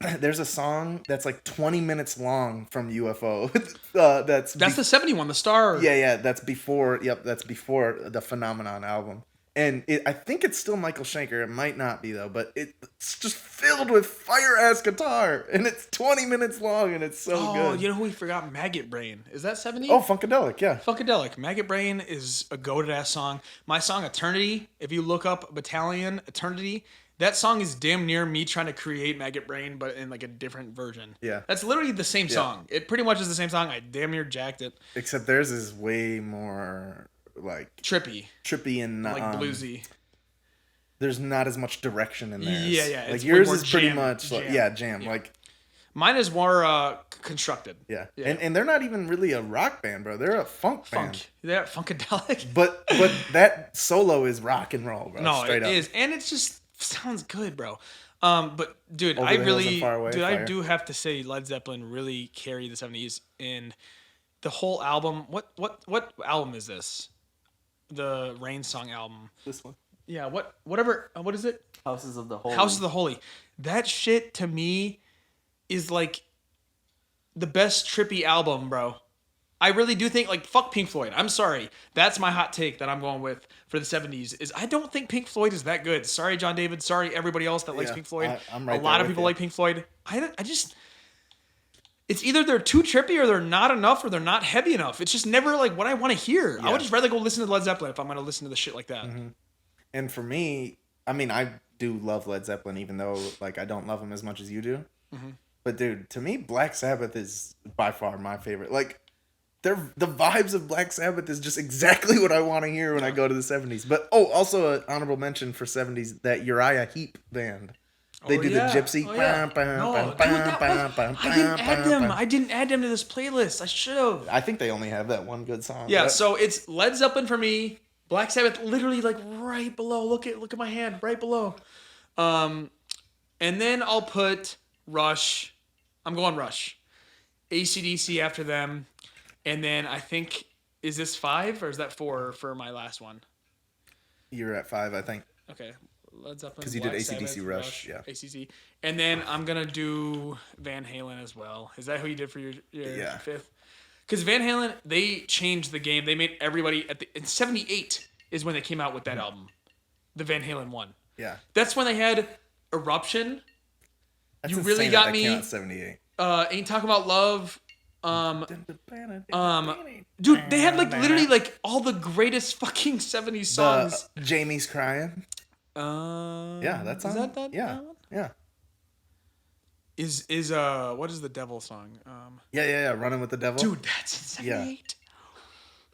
there's a song that's like 20 minutes long from UFO. That's the 71, the Star. Yeah. That's before. Yep, that's before the Phenomenon album. And I think it's still Michael Schenker. It might not be, though. But it's just filled with fire-ass guitar. And it's 20 minutes long, and it's so good. Oh, you know who we forgot? Maggot Brain. Is that 70? Oh, Funkadelic, yeah. Funkadelic. Maggot Brain is a goated-ass song. My song, Eternity, if you look up Battalion, Eternity, that song is damn near me trying to create Maggot Brain, but in like a different version. Yeah. That's literally the same song. It pretty much is the same song. I damn near jacked it. Except theirs is way more... like trippy and like bluesy. There's not as much direction in there. Yeah. Like yours is pretty much jam. Yeah. Like mine is more constructed. Yeah. And they're not even really a rock band, bro. They're a funk band. They're funkadelic. But that solo is rock and roll, bro. No, straight it up. is, and it just sounds good, bro. But dude, I do have to say Led Zeppelin really carried the 70s in the whole album. What album is this? The Rain Song album. This one. Yeah, what is it? Houses of the Holy. Houses of the Holy. That shit to me is like the best trippy album, bro. I really do think like fuck Pink Floyd. I'm sorry. That's my hot take that I'm going with for the 70s is I don't think Pink Floyd is that good. Sorry John David, sorry everybody else that likes Pink Floyd. I'm right a lot of people like Pink Floyd. I just it's either they're too trippy or they're not enough or they're not heavy enough. It's just never like what I want to hear. Yeah. I would just rather go listen to Led Zeppelin if I'm going to listen to the shit like that. Mm-hmm. And for me, I mean, I do love Led Zeppelin, even though like I don't love them as much as you do. Mm-hmm. But dude, to me, Black Sabbath is by far my favorite. Like, the vibes of Black Sabbath is just exactly what I want to hear when I go to the 70s. But also an honorable mention for 70s, that Uriah Heep band. They do the gypsy. I didn't add them to this playlist. I should have. I think they only have that one good song. Yeah, so it's Led Zeppelin for me. Black Sabbath, literally like right below. Look at my hand, right below. And then I'll put Rush. I'm going Rush. AC/DC after them, and then I think is this 5 or is that 4 for my last one? You're at 5, I think. Okay. Led Zeppelin. Because you did Black AC/DC Sabbath, Rush, yeah. ACC. And then I'm going to do Van Halen as well. Is that who you did for your Yeah. fifth? Because Van Halen, they changed the game. They made everybody in 78 is when they came out with that album, the Van Halen one. Yeah. That's when they had Eruption. That's You really insane got that me. came out in 78. Ain't Talking About Love. Dude, they had like literally like all the greatest fucking 70s songs. Jamie's Crying. Yeah, that's on. Is that yeah, that one? yeah. Is what is the devil song? Yeah. Running with the Devil. Dude, that's in 78.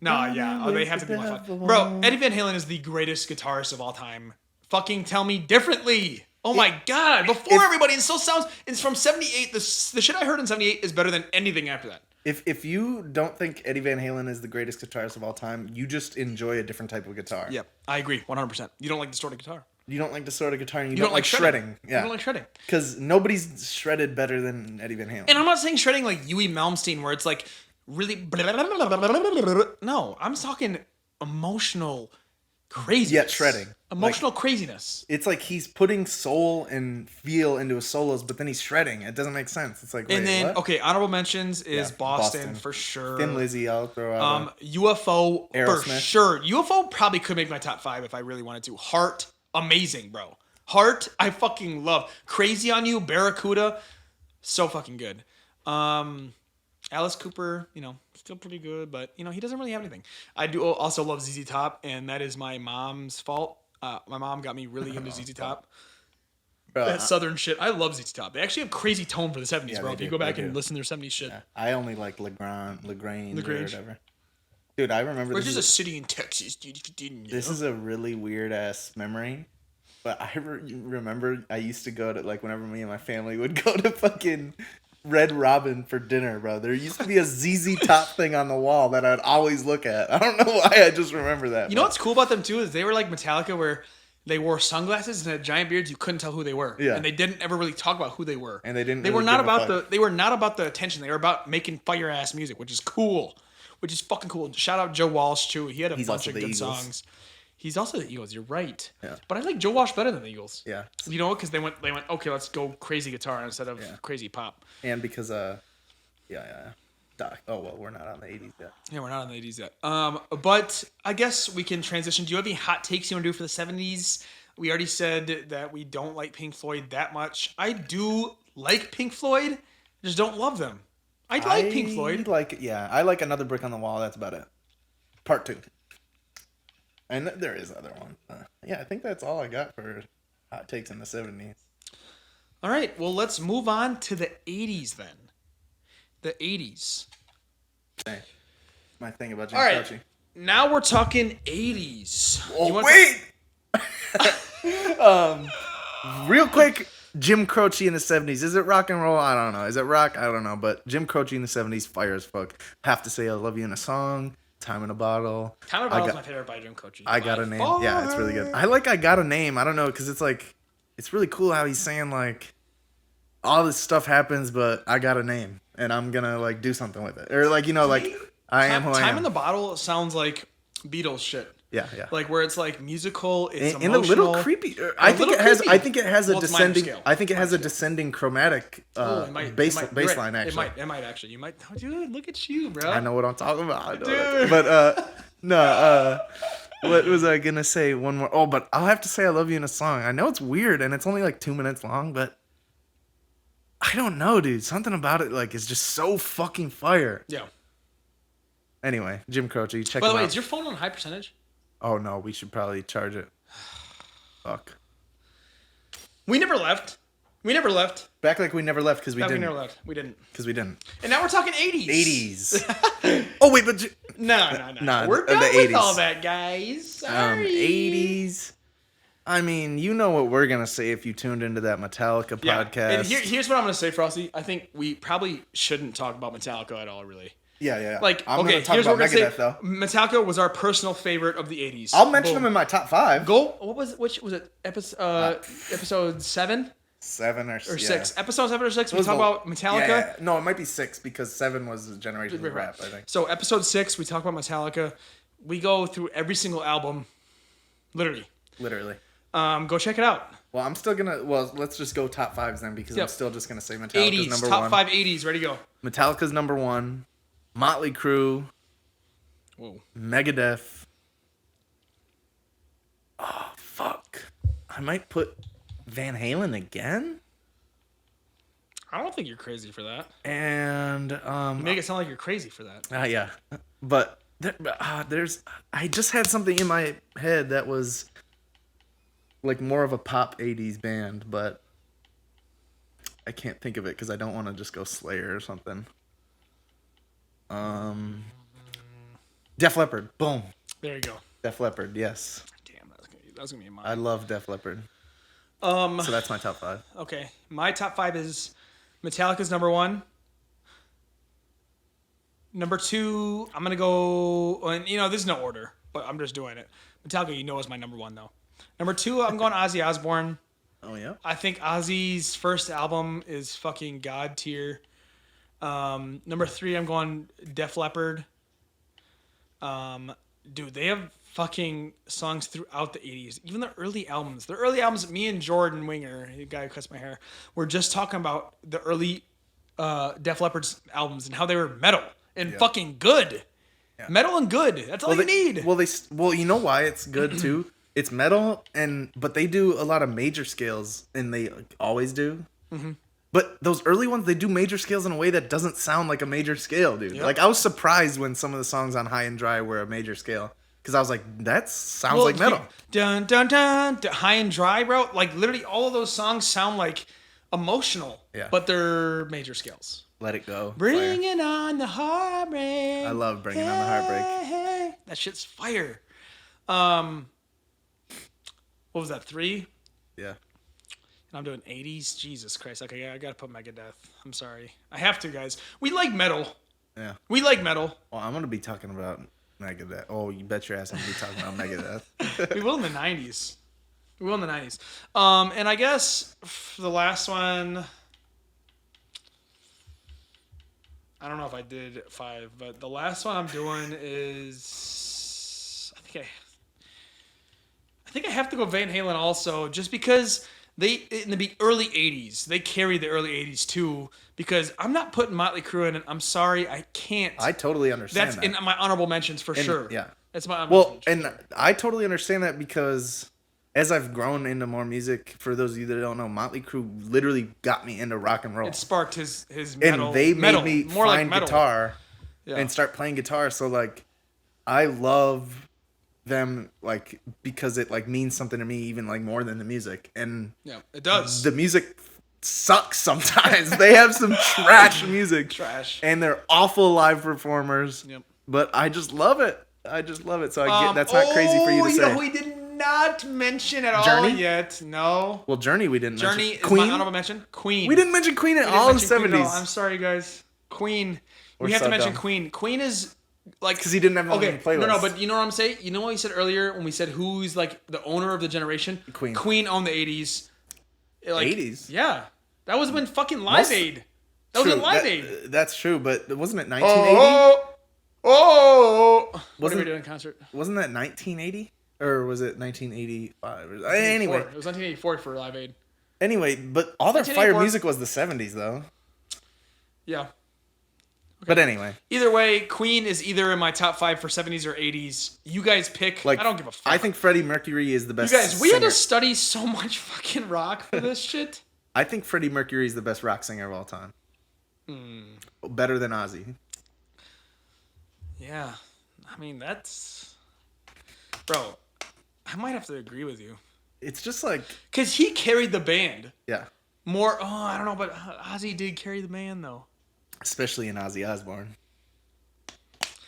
No, Running yeah. Oh, they with have to the be one. devil. Bro, Eddie Van Halen is the greatest guitarist of all time. Fucking tell me differently. Oh my god! Before everybody, it still sounds. It's from 78. The shit I heard in 78 is better than anything after that. If you don't think Eddie Van Halen is the greatest guitarist of all time, you just enjoy a different type of guitar. Yep, I agree 100%. You don't like distorted guitar. You don't like distorted guitar, and you don't like shredding. Yeah. You don't like shredding. Because nobody's shredded better than Eddie Van Halen. And I'm not saying shredding like Huey Malmsteen, where it's like really. No, I'm talking emotional craziness. Yeah, shredding. Emotional craziness. It's like he's putting soul and feel into his solos, but then he's shredding. It doesn't make sense. It's like, wait, And then, what? okay, honorable mentions is Yeah, Boston for sure. Thin Lizzy, I'll throw out. UFO for Aerosmith. sure. UFO probably could make my top 5 if I really wanted to. Heart, amazing, bro. Heart, I fucking love. Crazy on You, Barracuda, so fucking good. Alice Cooper, still pretty good, but he doesn't really have anything. I do also love ZZ Top, and that is my mom's fault. My mom got me really into ZZ Top. Bro, That southern shit. I love ZZ Top. They actually have crazy tone for the 70s, bro. they If you do, go back they and do. listen to their 70s shit. yeah. I only like Lagrange or Lagrange. whatever. Dude, I remember We're just a city in Texas, dude. If you didn't know. This is a really weird ass memory, but I remember I used to go to, like, whenever me and my family would go to fucking Red Robin for dinner, bro. There used to be a ZZ Top thing on the wall that I'd always look at. I don't know why, I just remember that. You know what's cool about them too is they were like Metallica, where they wore sunglasses and had giant beards. You couldn't tell who they were. Yeah. And they didn't ever really talk about who they were. And they didn't. They were really not give a about fuck. They were not about the attention. They were about making fire ass music, which is cool. Which is fucking cool. Shout out Joe Walsh too. He had a He's bunch also of the good Eagles. songs. He's also the Eagles. You're right. Yeah. But I like Joe Walsh better than the Eagles. Yeah. You know, because they went. Okay, let's go crazy guitar instead of crazy pop. And because Doc. Oh well, we're not on the 80s yet. Yeah, we're not on the 80s yet. But I guess we can transition. Do you have any hot takes you want to do for the 70s? We already said that we don't like Pink Floyd that much. I do like Pink Floyd, just don't love them. I like Pink Floyd. I like Another Brick on the Wall. That's about it. Part 2. And there is other one. Yeah, I think that's all I got for hot takes in the 70s. All right, well, let's move on to the 80s then. The 80s. Hey, my thing about Jim All right, Croce. now we're talking 80s. Oh, wait! Real quick, Jim Croce in the 70s. Is it rock and roll? I don't know. Is it rock? I don't know. But Jim Croce in the 70s, fire as fuck. Have to Say I Love You in a Song. Time in a Bottle. Time in a Bottle is my favorite by Jim Croce. I Got a Name. Yeah, it's really good. I Got a Name. I don't know, because it's like, it's really cool how he's saying, like, all this stuff happens, but I got a name, and I'm gonna, like, do something with it. Or, like, I am who I am. Time in the Bottle sounds like Beatles shit. Yeah. Like where it's like musical, it's and emotional. a little creepy. I think it has a Well, it's minor descending. scale. I think it has a descending chromatic baseline. Actually, It might actually. You might. Oh, dude, look at you, bro. I know what I'm talking about. Dude. But no. What was I gonna say? One more. Oh, but I'll have to say I love you in a song. I know it's weird and it's only like 2 minutes long, but I don't know, dude. Something about it like is just so fucking fire. Yeah. Anyway, Jim Croce, check By him the way, out. is your phone on high percentage? Oh no, we should probably charge it. Fuck. We never left. Back like we never left because we We didn't. never left. We didn't. Because we didn't. And now we're talking 80s. 80s. Oh wait, but No. Nah, We're the done with 80s. all that, guys. Sorry. 80s. I mean, you know what we're gonna say if you tuned into that Metallica podcast. And here's what I'm gonna say, Frosty. I think we probably shouldn't talk about Metallica at all, really. Yeah. Like, I'm okay, gonna talk here's about what we're gonna Megadeth say. though. Metallica was our personal favorite of the 80s. I'll mention Boom. them in my top 5. Go. What was it? Which was it? Episode 7 7 or 6? Episode 7 or 6. We was talk the- about Metallica. Yeah. No, it might be 6 because 7 was Generations of Rap. I think. So episode 6, we talk about Metallica. We go through every single album, literally. Go check it out. Well, I'm still gonna. Well, let's just go top fives then because I'm Yep. still just gonna say Metallica's 80s, number top one. 5 80s. Ready to go. Metallica's number one. Motley Crue. Whoa. Megadeth. Oh fuck! I might put Van Halen again. I don't think you're crazy for that. And You make it sound like you're crazy for that. yeah, but there's. I just had something in my head that was like more of a pop '80s band, but I can't think of it because I don't want to just go Slayer or something. Def Leppard. Boom. There you go. Def Leppard. Yes. Damn, that was gonna be mine. I love Def Leppard. So that's my top five. Okay, my top 5 is Metallica's number 1. Number 2, I'm gonna go. And there's no order, but I'm just doing it. Metallica, is my number 1 though. Number 2, I'm going Ozzy Osbourne. Oh yeah. I think Ozzy's first album is fucking god tier. Number 3, I'm going Def Leppard. Dude, they have fucking songs throughout the 80s. Even the early albums. The early albums, me and Jordan Winger, the guy who cuts my hair, were just talking about the early Def Leppard's albums and how they were metal and fucking good. Yeah. Metal and good. That's all you need. Well, you know why it's good too? It's metal, but they do a lot of major scales, and they always do. Mm-hmm. But those early ones, they do major scales in a way that doesn't sound like a major scale, dude. Yep. Like, I was surprised when some of the songs on High and Dry were a major scale. Because I was like, that sounds like metal. Dun, dun, dun, dun, High and Dry, bro. Like, literally all of those songs sound like emotional. Yeah. But they're major scales. Let It Go. Bringing on the heartbreak. I love Bringing on the Heartbreak. Hey. That shit's fire. What was that, 3? Yeah. And I'm doing 80s. Jesus Christ. Okay, I gotta put Megadeth. I'm sorry. I have to, guys. We like metal. Yeah. We like metal. Well, I'm gonna be talking about Megadeth. Oh, you bet your ass I'm gonna be talking about Megadeth. We will in the 90s. And I guess the last one, I don't know if I did 5, but the last one I'm doing is I think I have to go Van Halen also, just because they in the early 80s, they carried the early 80s too, because I'm not putting Motley Crue in it. I'm sorry, I can't. I totally understand that. That's in my honorable mentions for sure. Yeah. That's my honorable mentions. And I totally understand that because as I've grown into more music, for those of you that don't know, Motley Crue literally got me into rock and roll. It sparked his metal. And they made me more find like guitar and start playing guitar. So, like, I love them, like, because it, like, means something to me even, like, more than the music. And yeah, it does. The music sucks sometimes. They have some trash music. Trash. And they're awful live performers. Yep. But I just love it. So I get that's not crazy for you to say. You know, we did not mention at Journey? all yet. No. Well, Journey we didn't mention. Journey is Queen? my honorable mention. Queen. We didn't mention Queen at all in the 70s. I'm sorry, guys. Queen. We're we have so to mention dumb. Queen. Queen is like because he didn't have on the playlist. No, but you know what I'm saying? You know what we said earlier when we said who's like the owner of the generation? Queen. Queen owned the 80s. Like, 80s? Yeah. That was when fucking Live Aid. That was in Live Aid. That's true, but wasn't it 1980? What are we doing in concert? Wasn't that 1980? Or was it 1985? Anyway. It was 1984 for Live Aid. Anyway, but all their fire music was the 70s, though. Yeah. Okay. But anyway. Either way, Queen is either in my top 5 for 70s or 80s. You guys pick. Like, I don't give a fuck. I think Freddie Mercury is the best You guys, we singer. had to study so much fucking rock for this shit. I think Freddie Mercury is the best rock singer of all time. Better than Ozzy. Yeah. I mean, that's... Bro, I might have to agree with you. It's just like... Because he carried the band. Yeah. More... Oh, I don't know, but Ozzy did carry the band, though. Especially in Ozzy Osbourne.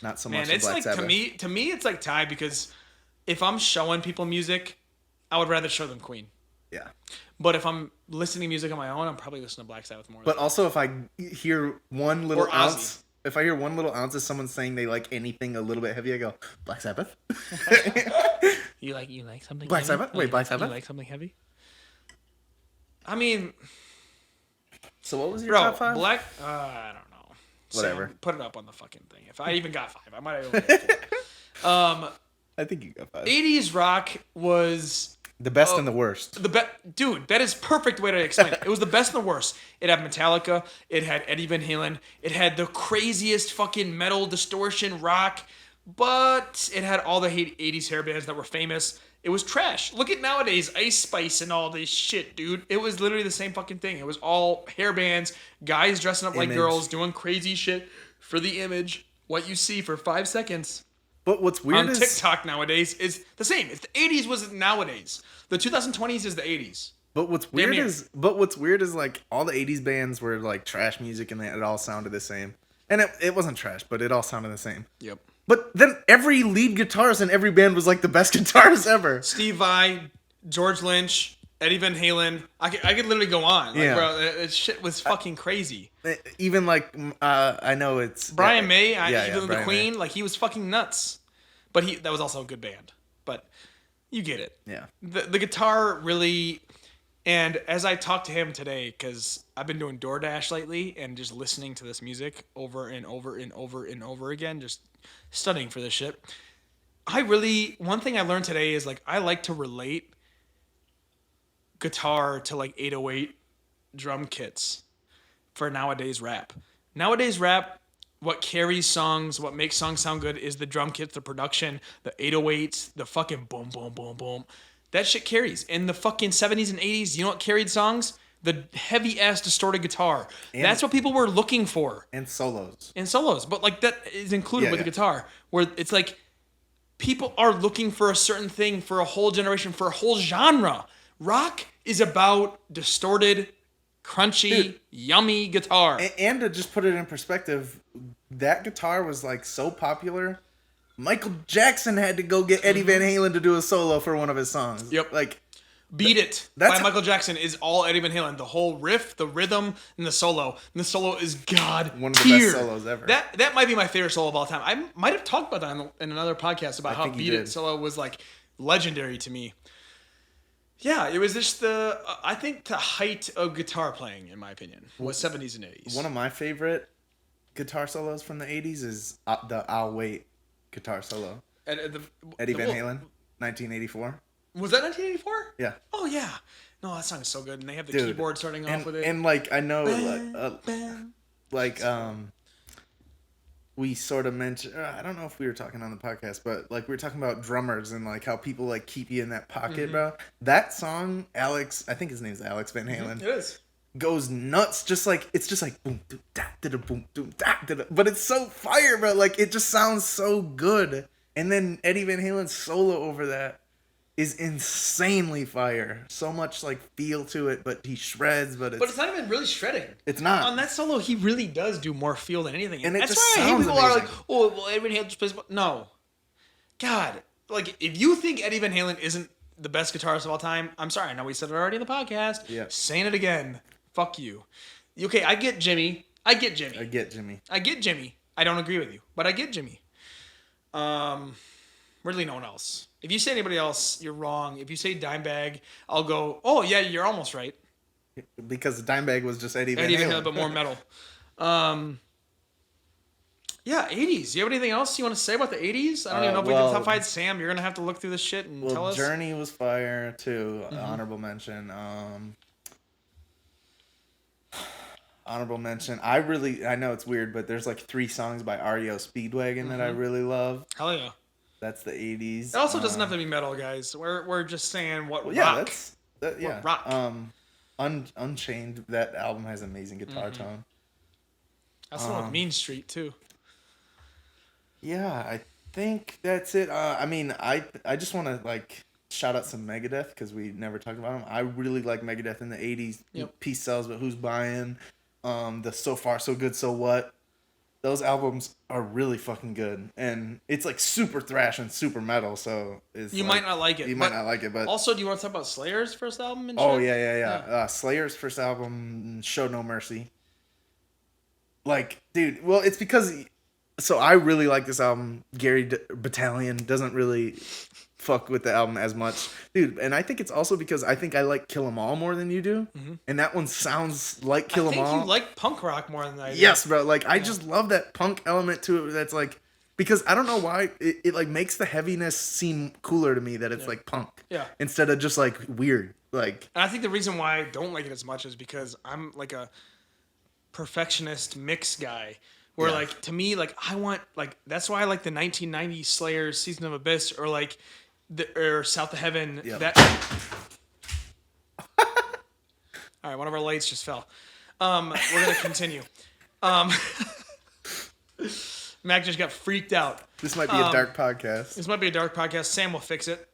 Not so much in Black Sabbath. To me, it's like tied because if I'm showing people music, I would rather show them Queen. Yeah. But if I'm listening to music on my own, I'm probably listening to Black Sabbath more. But also, if I hear one little ounce... If I hear one little ounce of someone saying they like anything a little bit heavy, I go, Black Sabbath? You like something Black heavy? Sabbath? Wait, Black Sabbath? You like something heavy? I mean... So what was your top 5? I don't know. Whatever. Sam, put it up on the fucking thing. If I even got 5, I might have only got 4. I think you got 5. 80s rock was The best and the worst. Dude, that is perfect way to explain it. It was the best and the worst. It had Metallica. It had Eddie Van Halen. It had the craziest fucking metal distortion rock, but it had all the 80s hair bands that were famous. It was trash. Look at nowadays, Ice Spice and all this shit, dude. It was literally the same fucking thing. It was all hair bands, guys dressing up like girls, doing crazy shit for the image. What you see for 5 seconds. But what's weird on is TikTok nowadays is the same. If the 80s was nowadays, the 2020s is the 80s. But what's weird is like all the 80s bands were like trash music and it all sounded the same. And it wasn't trash, but it all sounded the same. Yep. But then every lead guitarist in every band was like the best guitarist ever. Steve Vai, George Lynch, Eddie Van Halen. I could literally go on. Like, yeah. Bro, that shit was fucking crazy. Even like, I know it's... Brian May, Brian the Queen, May. like he was fucking nuts. But that was also a good band. But you get it. Yeah. The guitar really... And as I talked to him today, because I've been doing DoorDash lately and just listening to this music over and over and over and over again, just studying for this shit. One thing I learned today is like I like to relate guitar to like 808 drum kits for nowadays rap. Nowadays rap, what carries songs, what makes songs sound good is the drum kits, the production, the 808s, the fucking boom, boom, boom, boom. That shit carries. In the fucking 70s and 80s, you know what carried songs? The heavy-ass distorted guitar. That's what people were looking for. And solos. But like that is included with the guitar. Where it's like people are looking for a certain thing for a whole generation, for a whole genre. Rock is about distorted, crunchy, yummy guitar. And to just put it in perspective, that guitar was like so popular... Michael Jackson had to go get Eddie Van Halen to do a solo for one of his songs. Yep. Like, Beat It by Michael Jackson is all Eddie Van Halen. The whole riff, the rhythm, and the solo. And the solo is God one of the best solos ever. That might be my favorite solo of all time. I might have talked about that in another podcast about how Beat It solo was like legendary to me. Yeah, it was just I think the height of guitar playing, in my opinion, was 70s and 80s. One of my favorite guitar solos from the 80s is the I'll Wait guitar solo. Eddie Van Halen, 1984. Was that 1984? Yeah. Oh yeah. No, that song is so good, and they have the keyboard starting off with it. And like I know, we sort of mentioned. I don't know if we were talking on the podcast, but like we were talking about drummers and like how people like keep you in that pocket, bro. That song, Alex, I think his name's Alex Van Halen. It is. Goes nuts, just like it's just like boom, doom, da, da, da, boom, doom, da, da, da. But it's so fire, bro. Like it just sounds so good. And then Eddie Van Halen's solo over that is insanely fire. So much like feel to it, but he shreds. But it's not even really shredding. It's not on that solo. He really does do more feel than anything, and that's why I hate people are like, "Oh, well, Eddie Van Halen just plays." No, God, like if you think Eddie Van Halen isn't the best guitarist of all time, I'm sorry. I know we said it already in the podcast. Yeah, saying it again. Fuck you. Okay, I get Jimmy. I get Jimmy. I don't agree with you, but I get Jimmy. Really no one else. If you say anybody else, you're wrong. If you say Dimebag, I'll go, oh, yeah, you're almost right. Because Dimebag was just Eddie Van Halen. But more metal. Yeah, 80s. Do you have anything else you want to say about the 80s? I don't even know if we can top 5 Sam. You're going to have to look through this shit and tell us. Journey was fire, too. Honorable mention. Honorable mention. I know it's weird, but there's like 3 songs by REO Speedwagon that I really love. Hell yeah. That's the 80s. It also doesn't have to be metal, guys. We're just saying what rock. What rock. Unchained, that album has amazing guitar tone. That's the one with Mean Street, too. Yeah, I think that's it. I mean, I just want to like shout out some Megadeth because we never talked about them. I really like Megadeth in the 80s. Yep. Peace Sells, but Who's Buying? The So Far So Good So What? Those albums are really fucking good, and it's like super thrash and super metal. So you might not like it. You might not like it, but also, do you want to talk about Slayer's first album? And oh shit? yeah. Slayer's first album, Show No Mercy. Like, dude, well, it's because. So I really like this album. Gary Battalion doesn't really fuck with the album as much, dude. And I think it's also because I think I like Kill 'Em All more than you do, and that one sounds like Kill 'Em All. I think you like punk rock more than I do. Yes, bro. Like I just love that punk element to it. That's like Because I don't know why it like makes the heaviness seem cooler to me that it's like punk. Yeah. Instead of just like weird. Like And I think the reason why I don't like it as much is because I'm like a perfectionist mix guy. Where Yeah. like to me, like I want like that's why I like the 1990s Slayer's Season of Abyss or like or South of Heaven. Yep. That. All right, one of our lights just fell. We're gonna continue. Mac just got freaked out. this might be a dark podcast. This might be a dark podcast. Sam will fix it.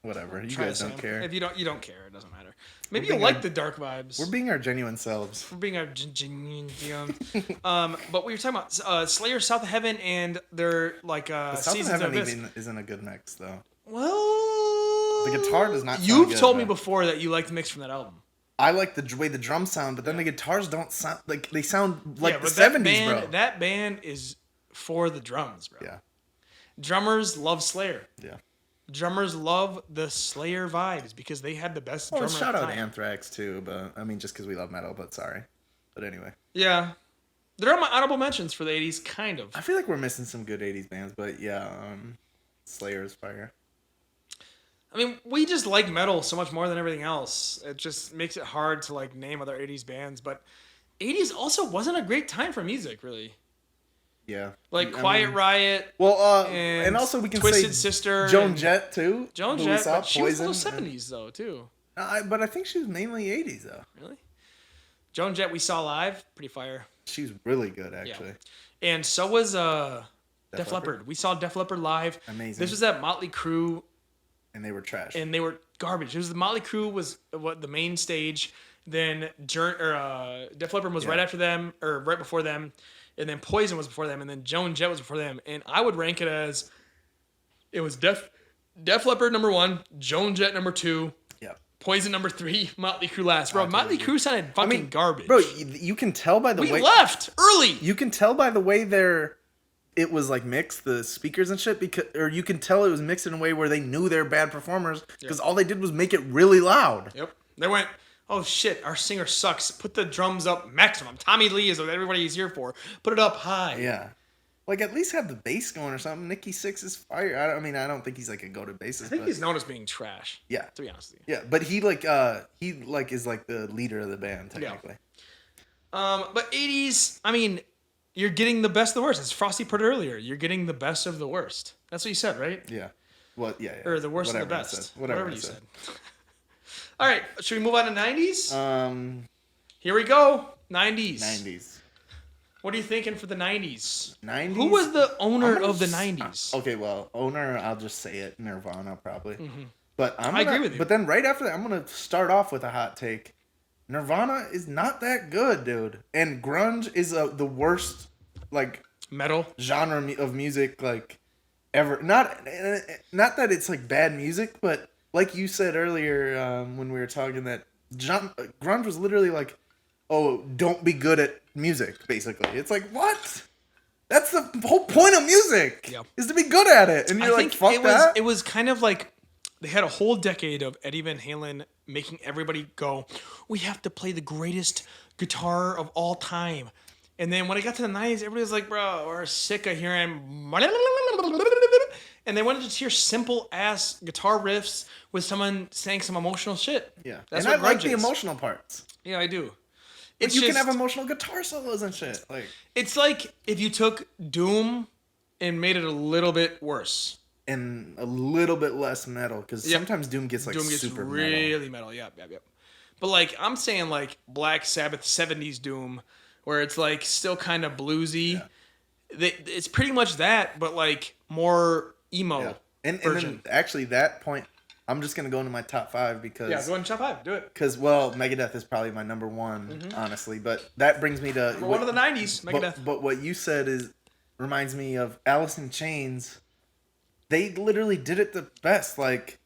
Whatever. You Try guys it, don't Sam. care. If you don't care. It doesn't matter. Maybe We're you being like our- the dark vibes. We're being our genuine selves. We're being our but we were talking about Slayer, South of Heaven, and their like South of Seasons of Heaven Abyss. even isn't a good mix though. Well, The guitar does not sound You've good, told me though. before that you like the mix from that album. I like the way the drums sound, but then the guitars don't sound like they sound like the but 70s, bro. That band is for the drums, bro. Yeah. Drummers love Slayer. Yeah. Drummers love the Slayer vibes because they had the best Well, drummer. shout at the out time. Anthrax too, but I mean just because we love metal, but sorry. But anyway. Yeah. They're on my honorable mentions for the 80s, kind of. I feel like we're missing some good 80s bands, but yeah, Slayer is fire. I mean, we just like metal so much more than everything else. It just makes it hard to like name other 80s bands, but 80s also wasn't a great time for music, really. Yeah. Like I Quiet mean- Riot. Well, and and also we can Twisted say Sister Joan and- Jett too. Joan who we Jett, saw, but she was Poison, in the 70s though, too. but I think she was mainly 80s though. Really? Joan Jett we saw live, pretty fire. She was really good actually. And so was Def Leppard? Leppard. We saw Def Leppard live. Amazing. This was at Motley Crue, And they were trash. and they were garbage. It was the Motley Crue was what the main stage. Then Def Leppard was right after them, or right before them, and then Poison was before them, and then Joan Jett was before them. And I would rank it as it was Def Leppard number 1, Joan Jett number 2, yeah. Poison number 3, Motley Crue last. Bro, Motley Crue sounded fucking garbage. Bro, you can tell by the we way left early. you can tell by the way it was like mixed, the speakers and shit, because or you can tell it was mixed in a way where they knew they're bad performers because all they did was make it really loud. Yep. They went, oh shit, our singer sucks. Put the drums up maximum. Tommy Lee is what everybody's here for. Put it up high. Yeah. Like at least have the bass going or something. Nikki Sixx is fire. I mean, I don't think he's like a go-to bassist. I think but, he's known as being trash. Yeah. To be honest with you. Yeah, but he is like the leader of the band technically. But 80s, I mean, you're getting the best of the worst. As Frosty put it earlier, you're getting the best of the worst. That's what you said, right? Yeah. Well, yeah. Or the worst of the Whatever I best. said. Whatever I you said. said. All right, should we move on to 90s? Here we go. 90s. 90s. What are you thinking for the 90s? 90s. Who was the owner I'm gonna of the s- 90s? Okay, well, owner, I'll just say it, Nirvana probably. But I agree with you. But then right after that, I'm gonna start off with a hot take. Nirvana is not that good, dude, and grunge is the worst like Metal. genre of music like ever. Not that it's like bad music, but like you said earlier when we were talking that grunge was literally like, oh, don't be good at music. Basically, it's like what? That's the whole point of music is to be good at it, and you're like, fuck that. It was kind of like they had a whole decade of Eddie Van Halen making everybody go, we have to play the greatest guitar of all time. And then when it got to the 90s, everybody was like, bro, we're sick of hearing. And they wanted to just hear simple ass guitar riffs with someone saying some emotional shit. Yeah, That's and what I like grunge the is. emotional parts. Yeah, I do. Like It's you just, can have emotional guitar solos and shit. Like it's like if you took Doom and made it a little bit worse. and a little bit less metal because sometimes Doom gets like Doom gets super metal. really metal. Yep. But like I'm saying, like Black Sabbath '70s Doom, where it's like still kind of bluesy. Yeah. It's pretty much that, but like more emo. Yeah. And version. then actually that point, I'm just gonna go into my top 5 because Go ahead and top 5. Do it. Because well, Megadeth is probably my number one, honestly. But that brings me to One of the '90s, Megadeth. But what you said reminds me of Alice in Chains. They literally did it the best. Like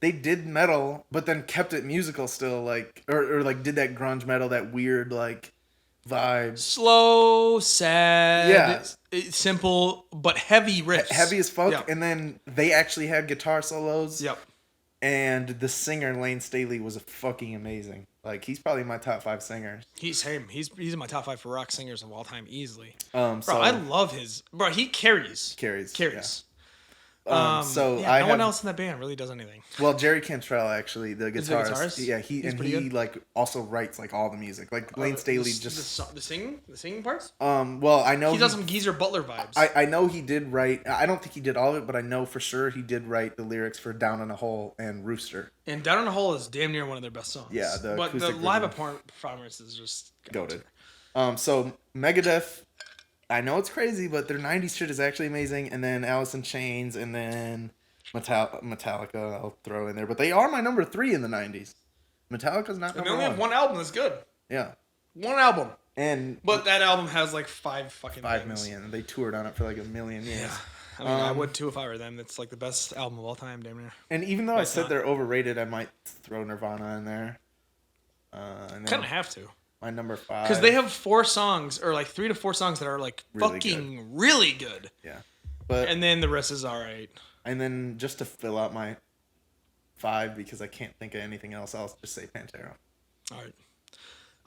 they did metal, but then kept it musical still. Like or like did that grunge metal, that weird like vibe. Slow, sad, Yeah. simple, but heavy riffs. Heavy as fuck. Yep. And then they actually had guitar solos. Yep. And the singer Lane Staley was fucking amazing. Like, he's probably my top 5 singers. He's in my top 5 for rock singers of all time easily. So Bro, I love his. Bro, he carries. Carries. So I no one have, else in that band really does anything. well, Jerry Cantrell, actually, the Is guitarist. the guitarist? Yeah, He's pretty good. like also writes like all the music. Like Lane Staley the singing parts. Well, I know He does some Geezer Butler vibes. I know he did write. I don't think he did all of it, but I know for sure he did write the lyrics for "Down in a Hole" and "Rooster." And "Down in a Hole" is damn near one of their best songs. Yeah, but the acoustic live version. performance is just Goated. So Megadeth, I know it's crazy, but their '90s shit is actually amazing. And then Alice in Chains, and then Metallica, I'll throw in there. But they are my number 3 in the '90s. Metallica's not And they number only 1. have one album that's good. Yeah, One album. but that album has like 5 fucking 5 things. million. They toured on it for like a million years. Yeah. I mean, I would too if I were them. It's like the best album of all time, damn near. And even though I it's said not. they're overrated, I might throw Nirvana in there. And Kind of have to. my number 5. Because they have 4 songs, or like 3 to 4 songs that are like Really really good. Yeah. But And then the rest is alright. and then just to fill out my 5, because I can't think of anything else, I'll just say Pantera. Alright.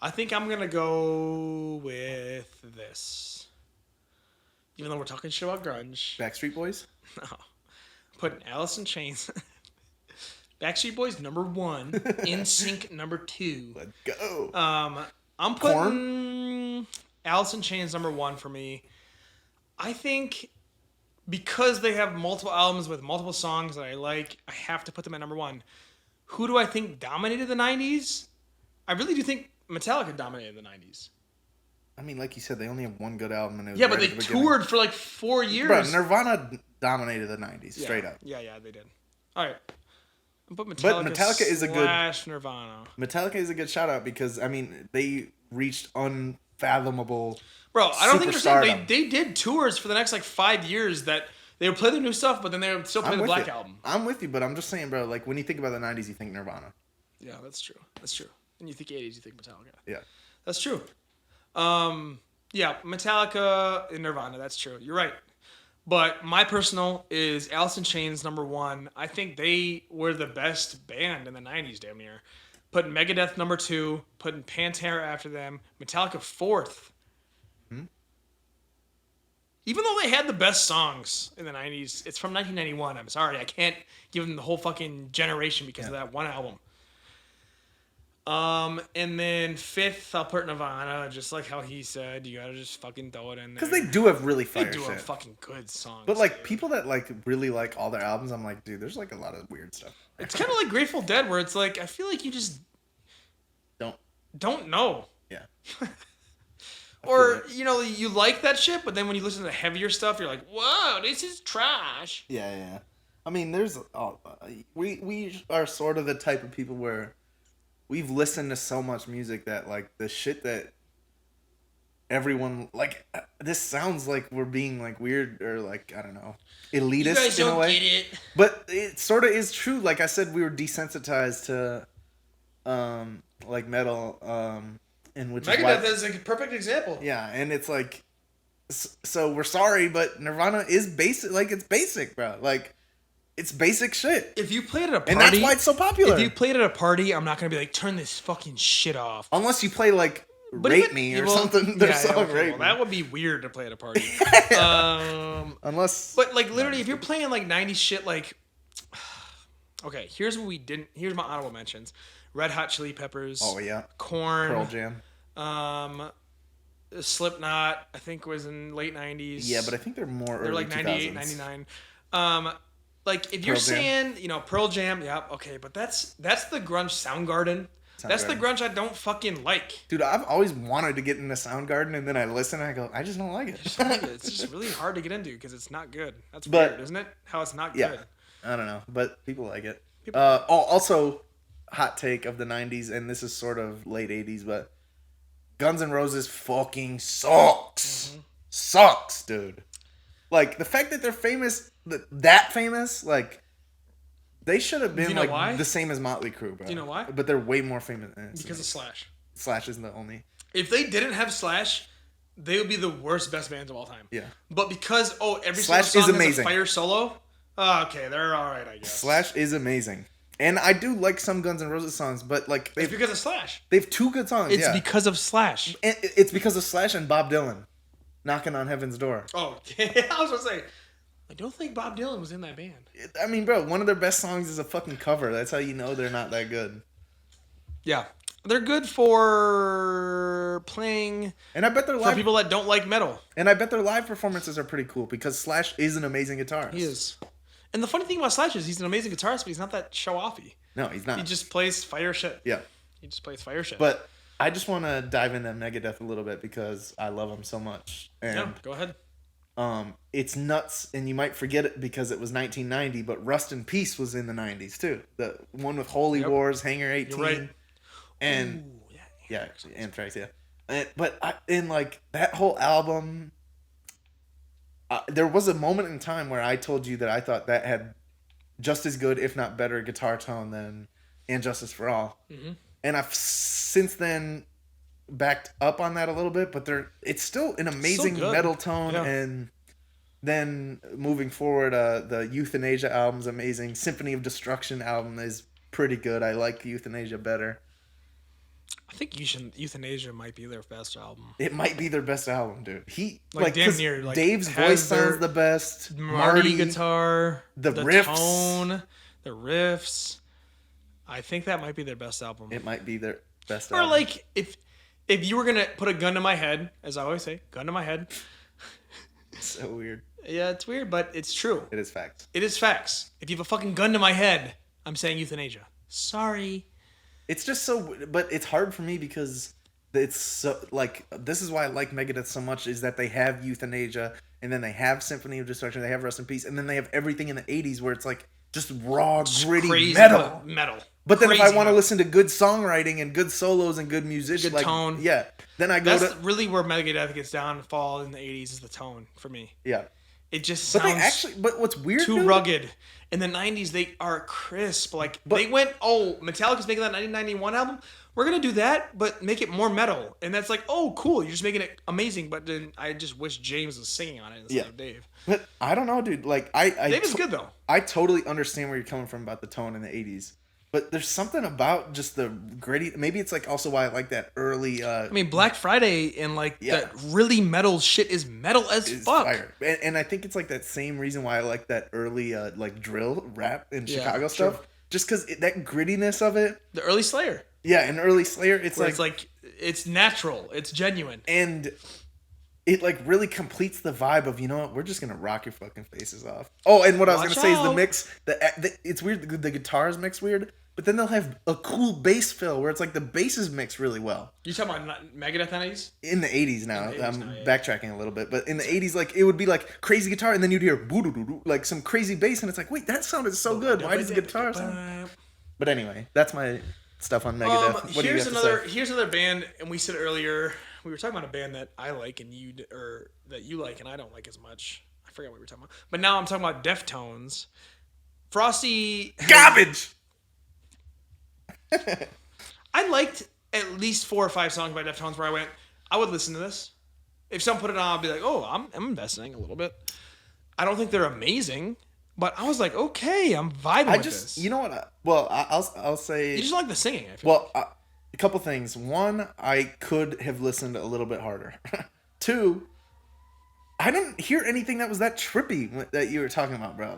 I think I'm going to go with this. Even though we're talking shit about grunge. Backstreet Boys? No. Putting Alice in Chains. Backstreet Boys number 1. NSYNC number 2. Let's go. I'm putting Alice in Chains number 1 for me. I think because they have multiple albums with multiple songs that I like, I have to put them at number 1. Who do I think dominated the 90s? I really do think Metallica dominated the 90s. I mean, like you said, they only have one good album. And it was Yeah, right but they at the beginning. toured for like 4 years. Bro, Nirvana dominated the 90s, Yeah. straight up. Yeah, they did. All right. But Metallica is a good- Nirvana. Metallica is a good shout out because, I mean, they reached unfathomable. Bro, I don't think superstardom. they did tours for the next like 5 years that they would play the new stuff, but then they would still play the Black Album. I'm with you, but I'm just saying, bro, like when you think about the 90s, you think Nirvana. Yeah, that's true. That's true. And you think 80s, you think Metallica. Yeah. That's true. Yeah, Metallica and Nirvana, that's true. You're right. But my personal is Alice in Chains number 1. I think they were the best band in the 90s, damn near. Putting Megadeth number 2, putting Pantera after them, Metallica 4th. Even though they had the best songs in the 90s, it's from 1991. I'm sorry, I can't give them the whole fucking generation because of that one album. And then 5th, I'll put Nirvana, just like how he said. You gotta just fucking throw it in there. Because they do have really fire They do shit. have fucking good songs. But like dude. people that like really like all their albums, I'm like, dude, there's like a lot of weird stuff. It's kind of like Grateful Dead, where it's like I feel like you just don't know, Yeah. or you know you like that shit, but then when you listen to the heavier stuff, you're like, whoa, this is trash. Yeah. I mean, there's we are sort of the type of people where we've listened to so much music that like the shit that everyone like. This sounds like we're being like weird or like I don't know, elitist You guys in a don't way. get it. But it sort of is true. Like I said, we were desensitized to like metal, and which is why, Megadeth is a perfect example. yeah, and it's like, so we're sorry, but Nirvana is basic. Like it's basic, bro. Like it's basic shit, If you played at a party, and that's why it's so popular. If you played at a party, I'm not gonna be like, turn this fucking shit off. Unless you play like But Rape even- Me or well, something. Their song okay, Rape well, Me. that would be weird to play at a party. Unless, But like literally, if you're playing like 90s shit, like, okay, here's what we didn't. Here's my honorable mentions: Red Hot Chili Peppers. oh yeah, Korn. Pearl Jam. Slipknot, I think was in late 90s. Yeah, but I think they're more they're early like 98, 2000s. 99. Like if you're Pearl Jam. saying, you know, Pearl Jam, yeah, okay, but that's the grunge Soundgarden. That's the grunge I don't fucking like. Dude, I've always wanted to get into Soundgarden, and then I listen and I go, I just don't like it. It's just really hard to get into because it's not good. That's But- weird, isn't it? How it's not Yeah. good. I don't know, but people like it. People- Also, hot take of the 90s, and this is sort of late 80s, but Guns N' Roses fucking sucks. Mm-hmm. Sucks, dude. Like, the fact that they're famous, that famous, like, they should have been, you know like, why? the same as Motley Crue, bro. Do you know why? But they're way more famous. Because of Slash. Slash isn't the only. If they didn't have Slash, they would be the worst best bands of all time. Yeah. But because every Slash single is song amazing. has a fire solo. Okay, they're all right, I guess. Slash is amazing. And I do like some Guns N' Roses songs, but like It's because of Slash. they have 2 good songs. It's because of Slash. And it's because of Slash and Bob Dylan, Knocking on Heaven's Door. Oh, I was gonna say, I don't think Bob Dylan was in that band. I mean, bro, one of their best songs is a fucking cover. That's how you know they're not that good. Yeah, they're good for playing. And I bet their for live people that don't like metal. And I bet their live performances are pretty cool because Slash is an amazing guitarist. He is. And the funny thing about Slash is he's an amazing guitarist, but he's not that show-offy. No, he's not. He just plays fire shit. Yeah. He just plays fire shit. But I just want to dive into Megadeth a little bit because I love them so much. And yeah, go ahead. It's nuts, and you might forget it because it was 1990, but Rust in Peace was in the 90s too. The one with Holy Wars, Hangar 18. You're right. And Ooh, yeah, Anthrax, yeah. In like that whole album, there was a moment in time where I told you that I thought that had just as good, if not better, guitar tone than And Justice for All. Mm-hmm. And I've since then backed up on that a little bit, but it's still an amazing metal tone. Yeah. And then moving forward, the Euthanasia album's amazing. Symphony of Destruction album is pretty good. I like Euthanasia better. I think Euthanasia might be their best album. It might be their best album, dude. Damn near. Like, Dave's voice sounds the best. Marty guitar, the riffs, tone, the riffs. I think that might be their best album. It might be their best album. Or like if you were gonna put a gun to my head, as I always say, gun to my head. So weird. Yeah, it's weird, but it's true. It is facts. It is facts. If you have a fucking gun to my head, I'm saying Euthanasia. Sorry. It's just so, but it's hard for me because it's so, like, this is why I like Megadeth so much, is that they have Euthanasia, and then they have Symphony of Destruction, they have Rust in Peace, and then they have everything in the 80s where it's like just raw, gritty metal. But then if I want to listen to good songwriting and good solos and good musicians, good tone. Yeah, then I go That's really where Megadeth gets downfall in the 80s is the tone for me. Yeah. It just sounds but what's weird, too rugged. In the 90s, they are crisp. They went, Metallica's making that 1991 album. We're going to do that, but make it more metal. And that's like, oh, cool. You're just making it amazing. But then I just wish James was singing on it instead of Dave. But I don't know, dude. Like, Dave is good, though. I totally understand where you're coming from about the tone in the 80s. But there's something about just the gritty. Maybe it's like also why I like that early. Black Friday and that really metal shit is metal as fuck. Fire. And I think it's like that same reason why I like that early drill rap and Chicago stuff. True. Just because that grittiness of it. The early Slayer. Yeah, in early Slayer, it's it's natural, it's genuine, and it really completes the vibe of, you know what, we're just gonna rock your fucking faces off. Oh, and what I was gonna say is the mix. It's weird. The guitars mix weird. But then they'll have a cool bass fill where it's like the basses mix really well. You talking about Megadeth 90s? In the 80s now. I'm backtracking a little bit. But in the 80s, it would be crazy guitar and then you'd hear boo-doo-doo-doo, some crazy bass. And it's like, wait, that sounded so good. Why does the guitar sound... But anyway, that's my stuff on Megadeth. What here's another band, and we said earlier, we were talking about a band that I like and that you like and I don't like as much. I forgot what we were talking about. But now I'm talking about Deftones. Frosty... Garbage! I liked at least 4 or 5 songs by Deftones where I would listen to this. If someone put it on, I'd be like, oh, I'm investing a little bit. I don't think they're amazing, but I was like, okay, I'm vibing with this. You know what? I'll say... You just like the singing, I feel like. A couple things. One, I could have listened a little bit harder. 2, I didn't hear anything that was that trippy that you were talking about, bro.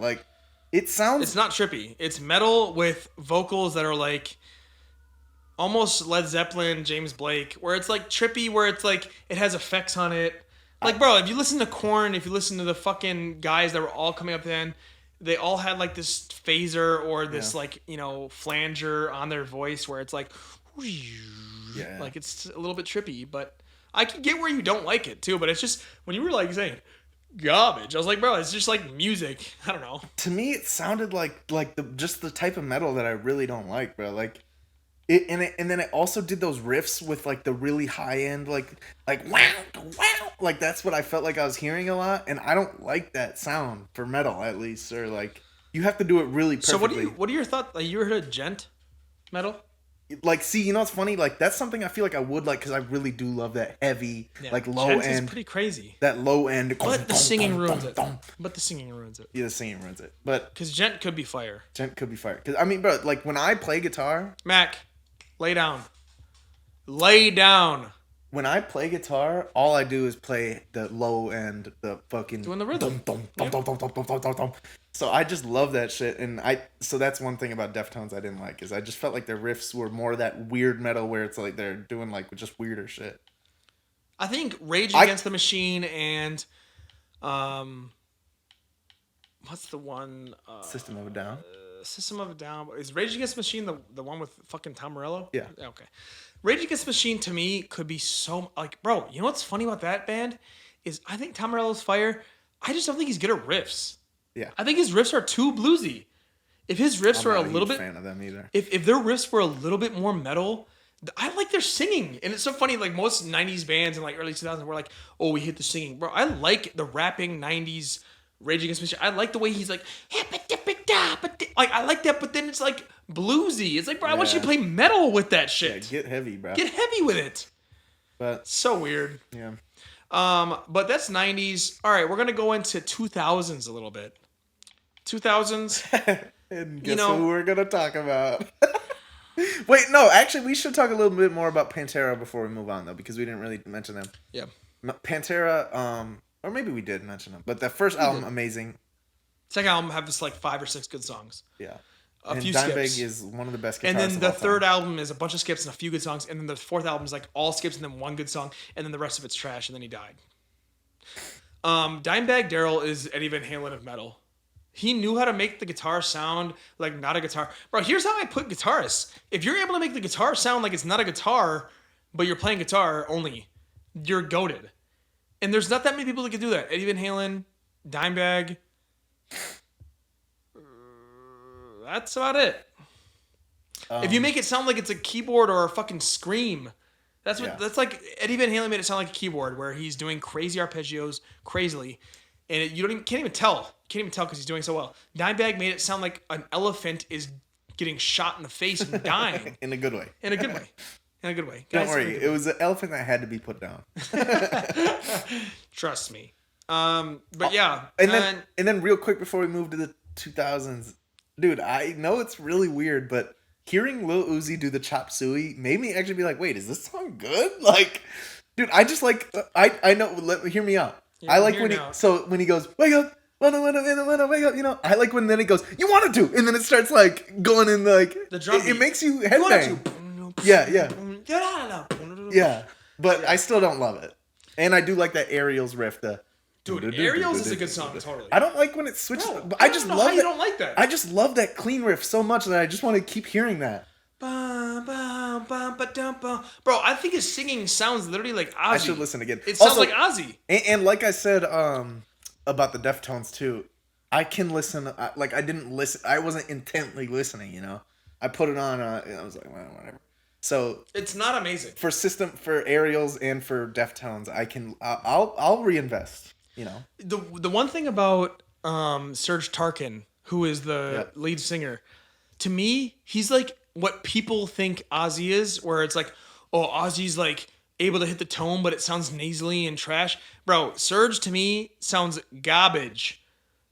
It sounds... It's not trippy. It's metal with vocals that are almost Led Zeppelin, James Blake, where it's trippy, where it's it has effects on it. Bro, if you listen to Korn, if you listen to the fucking guys that were all coming up then, they all had this phaser or this flanger on their voice where it's it's a little bit trippy, but I can get where you don't like it too, but it's just when you were saying garbage, I was like, bro, it's just music. I don't know. To me, it sounded like the type of metal that I really don't like, bro. And then it also did those riffs with the really high end wow, that's what I felt like I was hearing a lot, and I don't like that sound for metal, at least, or you have to do it really perfectly. So what are your thoughts? You heard of gent metal? like, see, you know what's funny? Like, that's something I feel like I would like, because I really do love that heavy, Yeah. like, low Gent end. is pretty crazy. That low end. But the singing ruins it. Yeah, the singing ruins it. But because Gent could be fire. Gent could be fire. Because, I mean, bro, like, when I play guitar... Mac, lay down. Lay down. When I play guitar, all I do is play the low end, the fucking... Doing the rhythm. So I just love that shit. And so that's one thing about Deftones I didn't like, is I just felt like their riffs were more that weird metal where it's like they're doing, like, just weirder shit. I think Rage Against the Machine and... what's the one? System of a Down? System of a Down. Is Rage Against the Machine the one with fucking Tom Morello? Yeah. Okay. Rage Against the Machine to me could be so like, bro. You know what's funny about that band is I think Tom Morello's fire. I just don't think he's good at riffs. Yeah. I think his riffs are too bluesy. If his riffs were a little bit, fan of them either. If their riffs were a little bit more metal, I like their singing. And it's so funny. Like most '90s bands in like early 2000s were like, oh, we hit the singing, bro. I like the rapping '90s. Rage Against the Machine. I like the way he's like, like I like that, but then it's like bluesy. It's like, bro, I want you to play metal with that shit. Yeah, get heavy, bro. Get heavy with it. But so weird. Yeah. But that's 90s. All right, we're gonna go into 2000s a little bit. 2000s. And guess who we're gonna talk about? Wait, no, actually, we should talk a little bit more about Pantera before we move on, though, because we didn't really mention them. Yeah. Pantera, or maybe we did mention them, but that first album, amazing. Second album have just like 5 or 6 good songs. Yeah. A few Dimebag skips. is one of the best guitarists And then of the all third time. album is a bunch of skips and a few good songs. And then the fourth album is like all skips and then one good song. And then the rest of it's trash. And then he died. Dimebag Darrell is Eddie Van Halen of metal. He knew how to make the guitar sound like not a guitar. Bro, here's how I put guitarists. If you're able to make the guitar sound like it's not a guitar, but you're playing guitar only, you're goated. And there's not that many people that can do that. Eddie Van Halen, Dimebag. That's about it. If you make it sound like it's a keyboard or a fucking scream, that's like Eddie Van Halen made it sound like a keyboard where he's doing crazy arpeggios crazily, and can't even tell because he's doing so well. Dimebag made it sound like an elephant is getting shot in the face and dying in a good way. In a good way. Don't worry, it was an elephant that had to be put down. Trust me. But yeah, and then real quick before we move to the 2000s, dude, I know it's really weird, but hearing Lil Uzi do the Chop Suey made me actually be like, wait, is this song good? Like, dude, I just like, I know, hear me out. I like when he goes, wake up, wake up, you know, I like when then it goes, you wanted to, and then it starts like going in like, the drum it makes you headbang. Yeah. But I still don't love it. And I do like that Ariel's riff, Dude, Ariel's is a good song, totally. I don't like when it switches. No, but I just love how you don't like that. I just love that clean riff so much that I just want to keep hearing that. Bro, I think his singing sounds literally like Ozzy. I should listen again. It sounds like Ozzy. And like I said about the Deftones too, I can listen. Like I didn't listen. I wasn't intently listening. You know, I put it on. And I was like, well, whatever. So it's not amazing for Ariel's and for Deftones. I'll reinvest. You know, the one thing about Serge Tarkin, who is the lead singer, to me, he's like what people think Ozzy is, where it's like, oh, Ozzy's like able to hit the tone, but it sounds nasally and trash. Bro, Serge to me sounds garbage.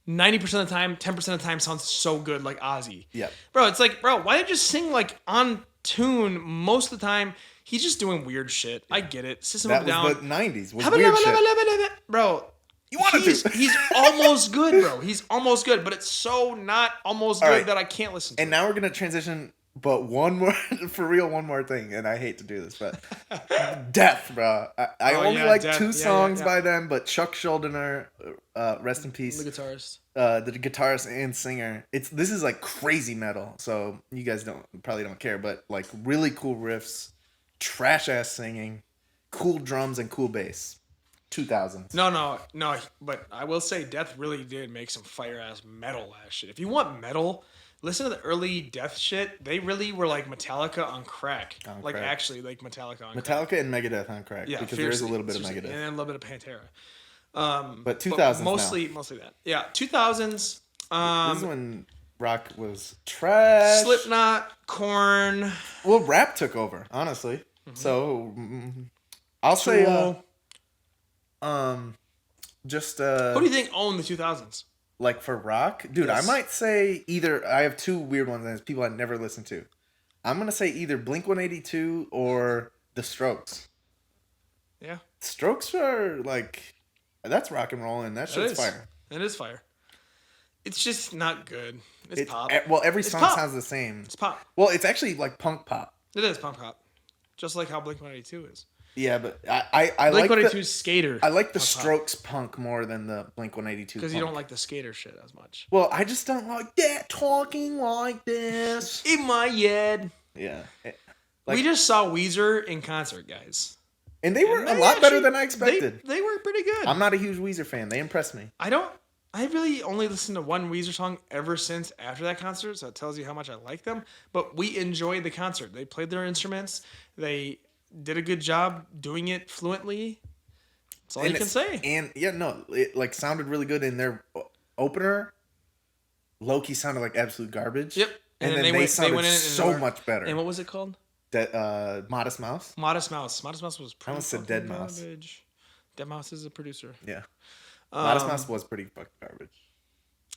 90% of the time, 10% of the time sounds so good like Ozzy. Yeah. Bro, it's like, bro, why don't you just sing like on tune most of the time? He's just doing weird shit. I get it. System of a Down. That was the 90s. Was weird shit. Bro. He's almost good, bro. He's almost good, but it's so not almost good that I can't listen to it. And now we're going to transition, but one more thing, and I hate to do this, but Death, bro. I only like Death. 2 songs by them, but Chuck Schuldiner, rest in peace. The guitarist. The guitarist and singer. This is like crazy metal, so you guys probably don't care, but like really cool riffs, trash ass singing, cool drums, and cool bass. 2000s. No, but I will say Death really did make some fire-ass metal ass shit. If you want metal, listen to the early Death shit. They really were like Metallica on crack. Actually, like Metallica on crack. Metallica and Megadeth on crack. Yeah, because there is a little bit of Megadeth. And a little bit of Pantera. But 2000s mostly that. Yeah, 2000s. This is when rock was trash. Slipknot, Korn. Well, rap took over, honestly. So I'll say Tool. just Who do you think owned the 2000s? like for rock, dude, Yes. I might say either. I have two weird ones, and it's people I never listened to. I'm gonna say either Blink-182 or The Strokes. Yeah. Strokes are like, that's rock and roll, and that shit's fire. It is fire. It's just not good. It's pop. Well, every song pop. sounds the same. It's pop. Well, it's actually like punk pop. It is punk pop. Just like how Blink-182 is. Yeah, but I like Blink-182's skater. I like the punk pop. Strokes punk more than the Blink-182 Because you don't like the skater shit as much. Well, I just don't like that talking like this. In my head. Yeah. We just saw Weezer in concert, guys. And they were a lot better than I expected. They were pretty good. I'm not a huge Weezer fan. They impressed me. I really only listened to one Weezer song ever since after that concert, so it tells you how much I like them. But we enjoyed the concert. They played their instruments. They did a good job doing it fluently. That's all you can say. And yeah, no, it like sounded really good in their opener. Loki sounded like absolute garbage. Yep. And then they sounded so much better. And what was it called? That Modest Mouse. Modest Mouse. Modest Mouse was pretty I almost said Dead Mouse. garbage. Dead Mouse is a producer. Yeah. Modest Mouse was pretty fucking garbage.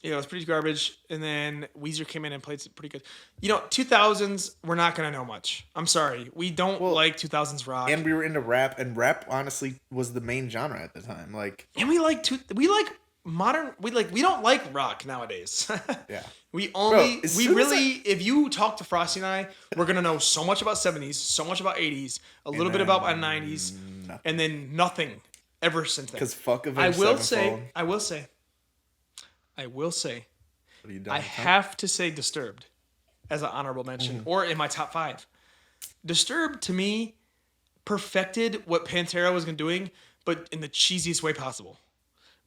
Yeah, it was pretty garbage. And then Weezer came in and played pretty good. 2000s, we're not going to know much. I'm sorry. We don't like 2000s rock. And we were into rap, and rap honestly was the main genre at the time. Like, and we like modern. We don't like rock nowadays. yeah. If you talk to Frosty and I, we're going to know so much about 70s, so much about 80s, a little bit about 90s, and then nothing ever since then. Because fuck Avenged Sevenfold. I will say, I have to say Disturbed as an honorable mention, or in my top 5. Disturbed, to me, perfected what Pantera was doing, but in the cheesiest way possible,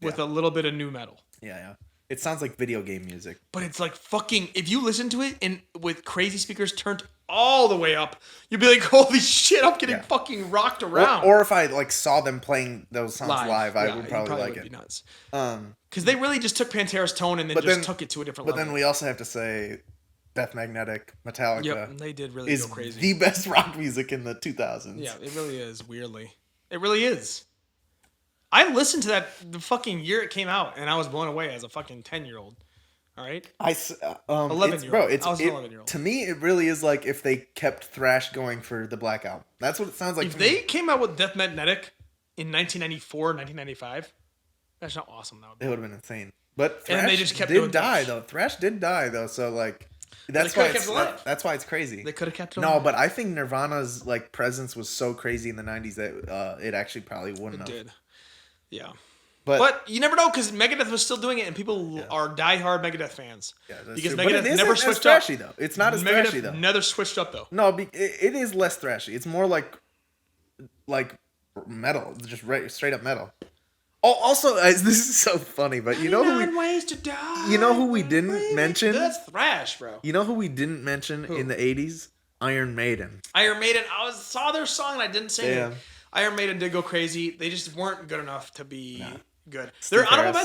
with a little bit of new metal. Yeah. It sounds like video game music. But it's like fucking, if you listen to it and with crazy speakers turned all the way up, you'd be like, holy shit, I'm getting fucking rocked around. Or if I like saw them playing those songs live, I would probably like it. Be nuts. Because they really just took Pantera's tone and then took it to a different level. But then we also have to say Death Magnetic, Metallica. Yep, they did really go crazy. The best rock music in the 2000s. Yeah, it really is, weirdly. It really is. I listened to that the fucking year it came out, and I was blown away as a fucking 10-year-old. All right? 11-year-old. Bro, I was an 11-year-old. To me, it really is like if they kept thrash going for the Black Album. That's what it sounds like to me. If they came out with Death Magnetic in 1994, 1995, that's not awesome, though. It would have been insane. But thrash and they just kept did die, though. Thrash did die, though, so like... That's why it's crazy. They could have kept it alive. No, but I think Nirvana's like presence was so crazy in the 90s that it actually probably wouldn't have. It did. Yeah. But you never know because Megadeth was still doing it and people are diehard Megadeth fans. Yeah, because true. Megadeth never switched up. Thrashy, though. It's not as thrashy, though. Never switched up, though. No, it is less thrashy. It's more like metal. Just straight up metal. Oh, also, this is so funny, but you know ways to die. You know who we didn't mention? That's thrash, bro. You know who we didn't mention in the 80s? Iron Maiden. Iron Maiden. Saw their song and I didn't say it. Iron Maiden did go crazy. They just weren't good enough to be good. They're honorable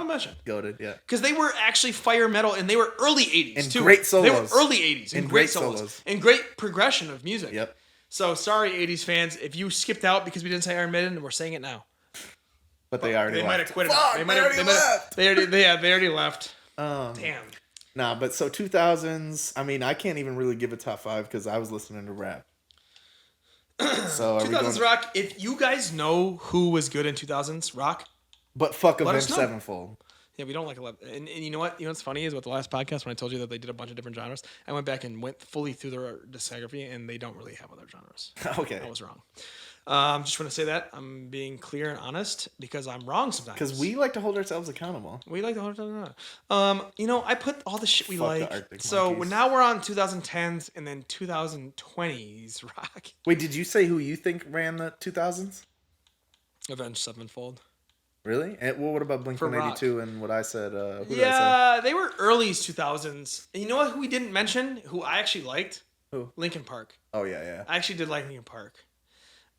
mention. Goated, yeah. Because they were actually fire metal and they were early 80s and too. Great solos. They were early 80s and great solos. And great progression of music. Yep. So sorry, 80s fans, if you skipped out because we didn't say Iron Maiden, we're saying it now. But they already left. Might have quit it. Fuck, they already left. Damn. Nah, but so 2000s, I mean, I can't even really give a top 5 because I was listening to rap. So 2000s rock, if you guys know who was good in 2000s rock. But fuck Avenged Sevenfold. Yeah, we don't like 11. And you know what? You know what's funny is with the last podcast when I told you that they did a bunch of different genres, I went back and went fully through their discography and they don't really have other genres. Okay. I was wrong. Just want to say that I'm being clear and honest because I'm wrong sometimes. Because we like to hold ourselves accountable. We like to hold ourselves accountable. I put all the shit we like. So now we're on 2010s and then 2020s rock. Wait, did you say who you think ran the 2000s? Avenged Sevenfold. Really? And what about Blink-182 and what I said? They were early 2000s. And you know what? Who we didn't mention? Who I actually liked? Who? Linkin Park. Oh yeah. I actually did like Linkin Park.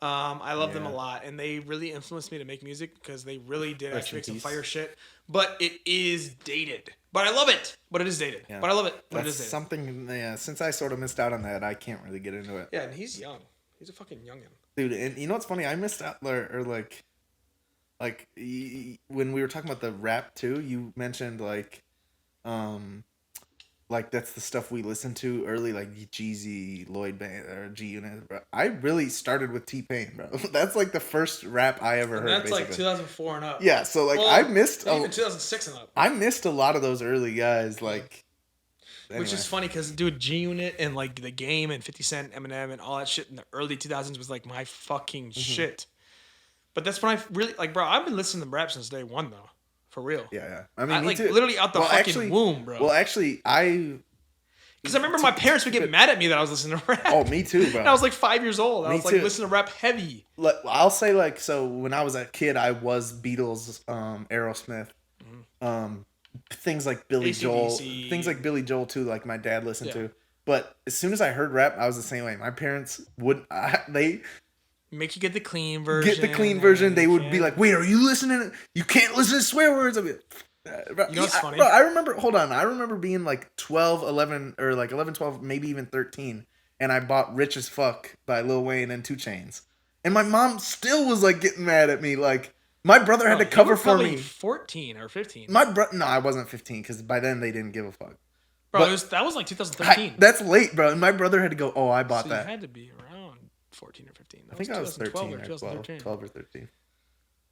I love them a lot, and they really influenced me to make music because they really did actually make some fire shit. But it is dated. But I love it. But it is dated. Yeah. But I love it. But it That's is dated. something. Yeah, since I sort of missed out on that, I can't really get into it. Yeah, and he's young. He's a fucking youngin. Dude, and you know what's funny? I missed out, or when we were talking about the rap too. You mentioned like that's the stuff we listened to early, like Jeezy, Lloyd Band, or G Unit. I really started with T-Pain, bro. That's like the first rap I ever heard. That's basically. like 2004 and up. Yeah, so like Well, I missed even 2006 and up. I missed a lot of those early guys, like. Anyway. Which is funny because, dude, G Unit and like The Game and 50 Cent, Eminem, and all that shit in the early 2000s was like my fucking shit. But that's when I really like, bro. I've been listening to rap since day one, though, for real. Yeah. I mean, me like too. literally out the fucking womb, bro. Well, actually, because I remember my parents would get mad at me that I was listening to rap. Oh, me too, bro. And I was like 5 years old. I was like too. listening to rap heavy. I'll say like, so when I was a kid, I was Beatles, Aerosmith, things like Billy Joel, things like Billy Joel too. Like my dad listened to. But as soon as I heard rap, I was the same way. My parents they make you get the clean version. Get the clean version. They would be like, "Wait, are you listening? You can't listen to swear words." I'd be like, you know what's funny? Bro, I remember. Hold on. I remember being like 12, 11, or like 11, 12, maybe even 13, and I bought "Rich as Fuck" by Lil Wayne and 2 Chainz, and my mom still was like getting mad at me. Like my brother had to cover for me. 14 or 15. No, I wasn't 15 because by then they didn't give a fuck. Bro, that was like 2013. That's late, bro. And my brother had to go. Oh, I bought that. You had to be around 14 or 15. I think I was 13 or 12 or 13.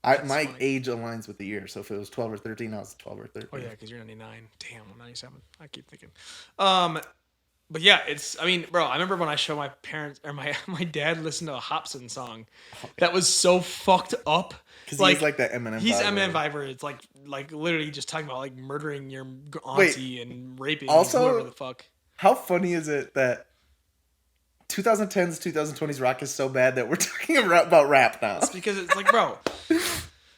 That's my funny. age aligns with the year, so if it was 12 or 13, I was 12 or 13. Oh yeah, because you're 99. Damn, I'm 97. I keep thinking. But yeah, I mean, bro, I remember when I showed my parents or my dad listened to a Hobson song that was so fucked up. Because he's like that Eminem. He's Eminem Viber. It's like literally just talking about like murdering your auntie and raping whoever the fuck. How funny is it that 2010s, 2020s rock is so bad that we're talking about rap now? It's because it's like, bro,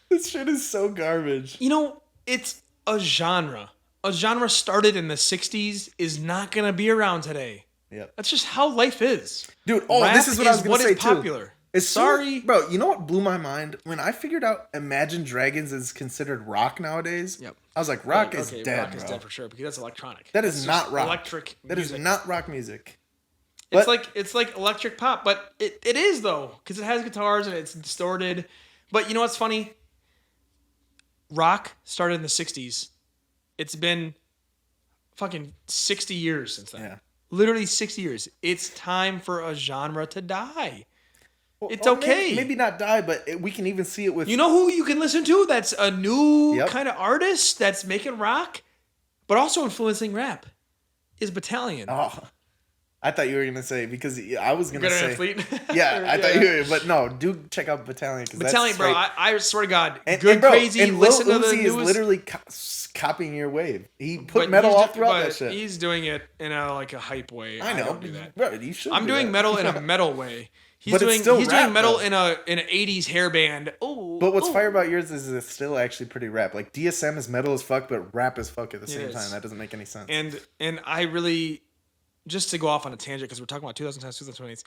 this shit is so garbage. You know, it's a genre. A genre started in the 60s is not going to be around today. Yep. That's just how life is. Dude, this is what I was going to say too. Popular. Sorry. Bro, you know what blew my mind? When I figured out Imagine Dragons is considered rock nowadays, yep. I was like, rock is dead, rock is dead for sure, because that's electronic. That's not rock. Electric music. That is not rock music. It's like electric pop, but it is, though, because it has guitars and it's distorted. But you know what's funny? Rock started in the 60s. It's been fucking 60 years since then. Yeah. Literally 60 years. It's time for a genre to die. Well, it's okay. Maybe not die, but we can even see it with... You know who you can listen to that's a new kind of artist that's making rock, but also influencing rap? Is Battalion. Oh, I thought you were going to say, because I was going to say... Athlete? Yeah, I thought you were, but no, do check out Battalion. Battalion, bro, I swear to God, crazy. And listen Lil to the Uzi newest... is literally copying your wave. He put metal all throughout that shit. He's doing it in a hype way. I know. don't do that. Bro, you should. I'm doing metal in a metal way. He's but doing still rap, metal though. in an 80s hairband. Oh. But what's fire about yours is it's still actually pretty rap. Like DSM is metal as fuck, but rap as fuck at the same time. That doesn't make any sense. And I really, just to go off on a tangent because we're talking about 2010s, 2020s,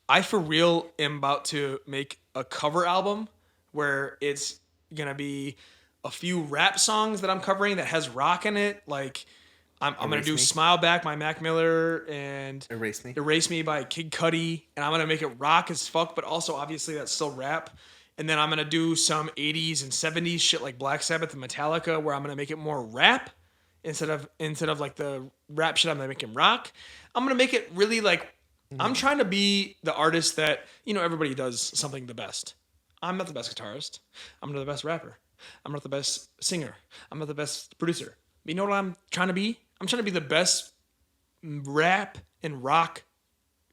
I for real am about to make a cover album where it's gonna be a few rap songs that I'm covering that has rock in it. Like I'm gonna do "Smile Back" by Mac Miller and "Erase Me" by Kid Cudi, and I'm gonna make it rock as fuck, but also obviously that's still rap. And then I'm gonna do some 80s and 70s shit like Black Sabbath and Metallica, where I'm gonna make it more rap instead of like the rap shit I'm gonna make it rock. I'm gonna make it really like I'm trying to be the artist that everybody does something the best. I'm not the best guitarist. I'm not the best rapper. I'm not the best singer. I'm not the best producer. But you know what I'm trying to be? I'm trying to be the best rap and rock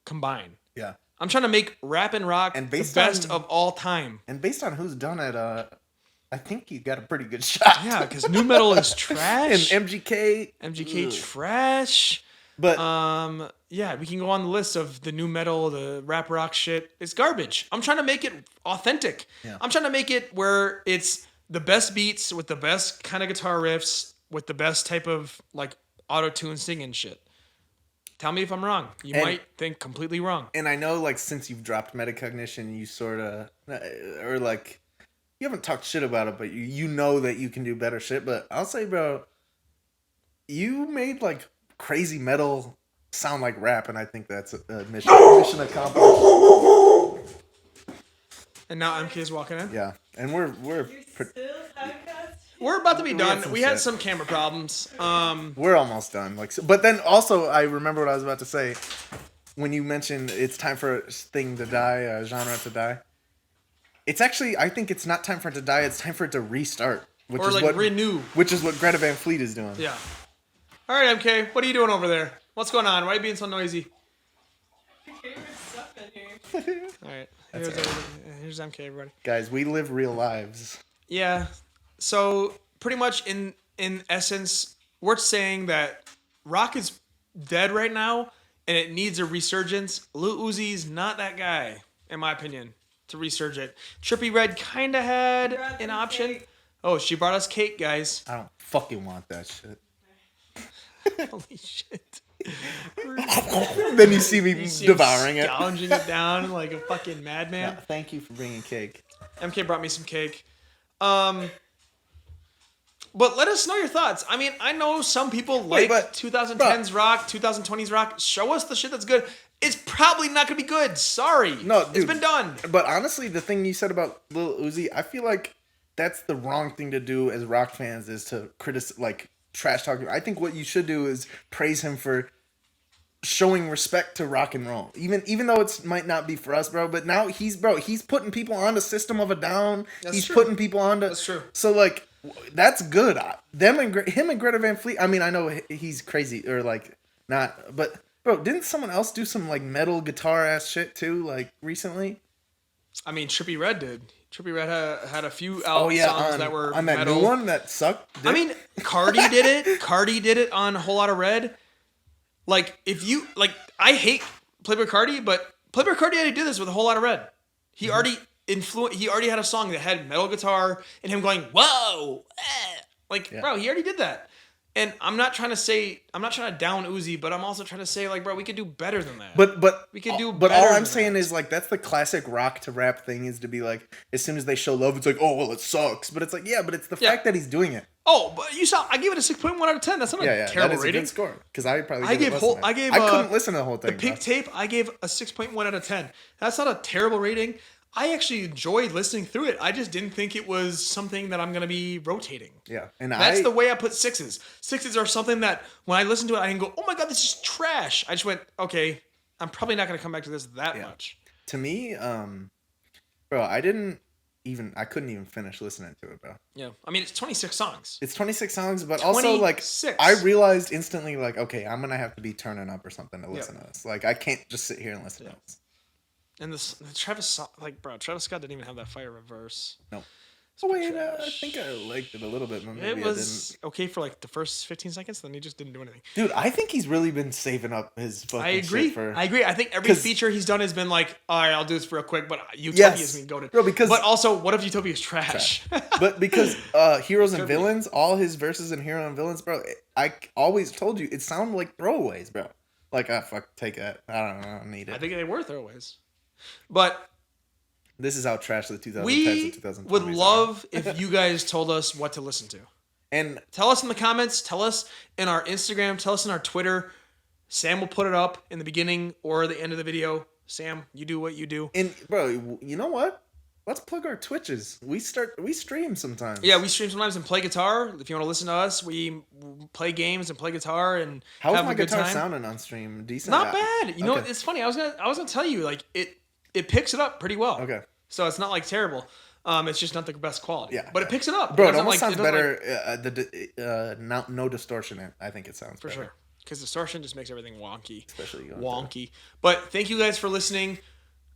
combined. Yeah. I'm trying to make rap and rock the best of all time. And based on who's done it, I think you got a pretty good shot. Yeah, because new metal is trash. And MGK trash. But yeah, we can go on the list of the new metal, the rap rock shit. It's garbage. I'm trying to make it authentic. Yeah. I'm trying to make it where it's the best beats with the best kind of guitar riffs with the best type of like auto-tune singing shit. Tell me if I'm wrong. You might think completely wrong. And I know, like, since you've dropped Metacognition, you sort of, or like, you haven't talked shit about it, but you know that you can do better shit. But I'll say, bro, you made like crazy metal sound like rap, and I think that's a mission accomplished. And now MK's walking in. Yeah, and we're We're about to be had done. some We had shit. some camera problems. we're almost done. Like, but then also I remember what I was about to say when you mentioned it's time for a thing to die, a genre to die. It's actually, I think it's not time for it to die. It's time for it to restart, which Or is like what renew. which is what Greta Van Fleet is doing. Yeah. All right, MK. What are you doing over there? What's going on? Why are you being so noisy? All right. Here's MK, everybody. Guys, we live real lives. Yeah. So pretty much in essence, we're saying that rock is dead right now, and it needs a resurgence. Lil Uzi's not that guy, in my opinion, to resurge it. Trippie Redd kind of had an option. Cake. Oh, she brought us cake, guys. I don't fucking want that shit. Holy shit. Then you see me devouring it. Gouging it down like a fucking madman. No, thank you for bringing cake. MK brought me some cake. But let us know your thoughts. I mean, I know some people like 2010s rock, 2020s rock. Show us the shit that's good. It's probably not going to be good. Sorry. No, dude, it's been done. But honestly, the thing you said about Lil Uzi, I feel like that's the wrong thing to do as rock fans is to criticize, like, trash talking. I think what you should do is praise him for showing respect to rock and roll. Even though it might not be for us, bro, but now he's putting people on the System of a Down. He's putting people on to... That's true. So, like, that's good. Him and Greta Van Fleet, I mean, I know he's crazy, or, like, not, but, bro, didn't someone else do some, like, metal guitar-ass shit, too, like, recently? I mean, Trippie Redd did. Trippie Redd had a few songs that were on that metal. new one that sucked. I mean, Cardi did it. Cardi did it on a Whole Lotta Red. Like, if you, like, I hate Playboi Carti, but Playboi Carti already did this with a Whole Lotta Red. He already he already had a song that had metal guitar and him going, whoa, eh. Like, bro, he already did that. And I'm not trying to down Uzi, but I'm also trying to say, like, bro, we could do better than that. But we could do but better all I'm than saying that. is, like, that's the classic rock to rap thing, is to be like, as soon as they show love, it's like, oh, well, it sucks. But it's like, yeah, but it's the fact that he's doing it. Oh, but you saw, I gave it a 6.1 out of 10. That's not a terrible that is rating. A good score. Because I probably I couldn't listen to the whole thing. The Pink Tape, I gave a 6.1 out of 10. That's not a terrible rating. I actually enjoyed listening through it. I just didn't think it was something that I'm going to be rotating. Yeah. And that's the way I put sixes. Sixes are something that when I listen to it, I can go, oh my God, this is trash. I just went, okay, I'm probably not going to come back to this that much. To me, bro, I couldn't even finish listening to it, bro. Yeah. I mean, it's 26 songs. It's 26 songs, but also, like, I realized instantly, like, okay, I'm going to have to be turning up or something to listen to this. Like, I can't just sit here and listen to this. And the Travis Scott didn't even have that fire reverse. No. Oh, wait, I think I liked it a little bit. Maybe it was okay for like the first 15 seconds, then he just didn't do anything. Dude, I think he's really been saving up his fucking shit for... I agree. I think every feature he's done has been like, all right, I'll do this real quick, but Utopia is being goated. Bro, because... But also, what if Utopia is trash? But because Heroes and Villains, all his verses in Hero and Villains, bro, I always told you, it sounded like throwaways, bro. Like, fuck, take that. I don't need it. I think they were throwaways. But this is how trash the 2010s and 2020s would love if you guys told us what to listen to. And tell us in the comments, tell us in our Instagram, tell us in our Twitter. Sam will put it up in the beginning or the end of the video. Sam, you do what you do. And bro, you know what? Let's plug our Twitches. We stream sometimes. Yeah, we stream sometimes and play guitar. If you want to listen to us, we play games and play guitar and have a good time. How's my guitar sounding on stream? Decent. Not bad. You know, it's funny. I was gonna tell you, like, it picks it up pretty well. Okay. So it's not like terrible. It's just not the best quality. Yeah. But it picks it up. Bro, it almost sounds better. No distortion in it. I think it sounds for better. sure. Because distortion just makes everything wonky. Especially wonky. But thank you guys for listening.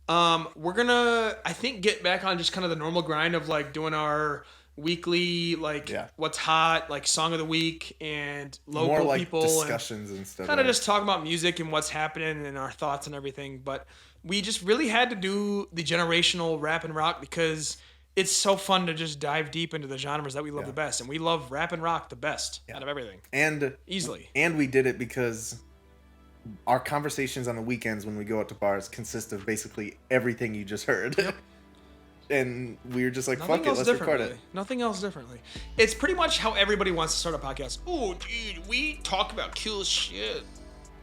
We're gonna, I think, get back on just kind of the normal grind of like doing our weekly, like what's hot, like song of the week and local more like people discussions and stuff. Kind of just talk about music and what's happening and our thoughts and everything. But we just really had to do the generational rap and rock because it's so fun to just dive deep into the genres that we love the best. And we love rap and rock the best out of everything. And easily. And we did it because our conversations on the weekends when we go out to bars consist of basically everything you just heard. Yep. and we were just like, Nothing fuck it, else let's record differently. it. Nothing else differently. It's pretty much how everybody wants to start a podcast. Oh, dude, we talk about cool shit.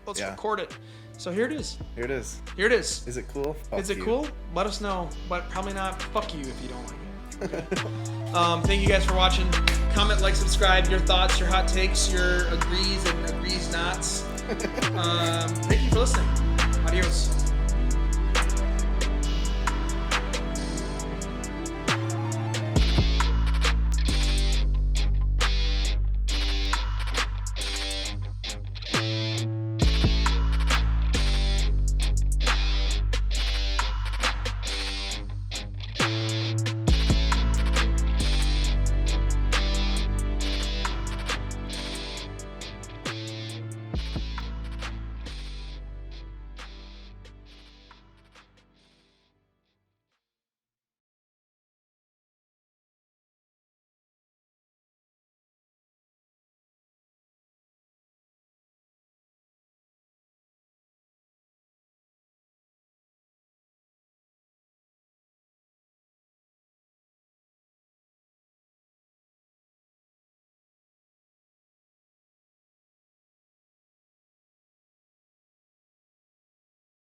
Let's record it. So here it is. Here it is. Here it is. Is it cool? Fuck Is it you. cool? Let us know, but probably not. Fuck you if you don't like it. Okay. Thank you guys for watching. Comment, like, subscribe. Your thoughts, your hot takes, your agrees and agrees nots. Thank you for listening. Adios.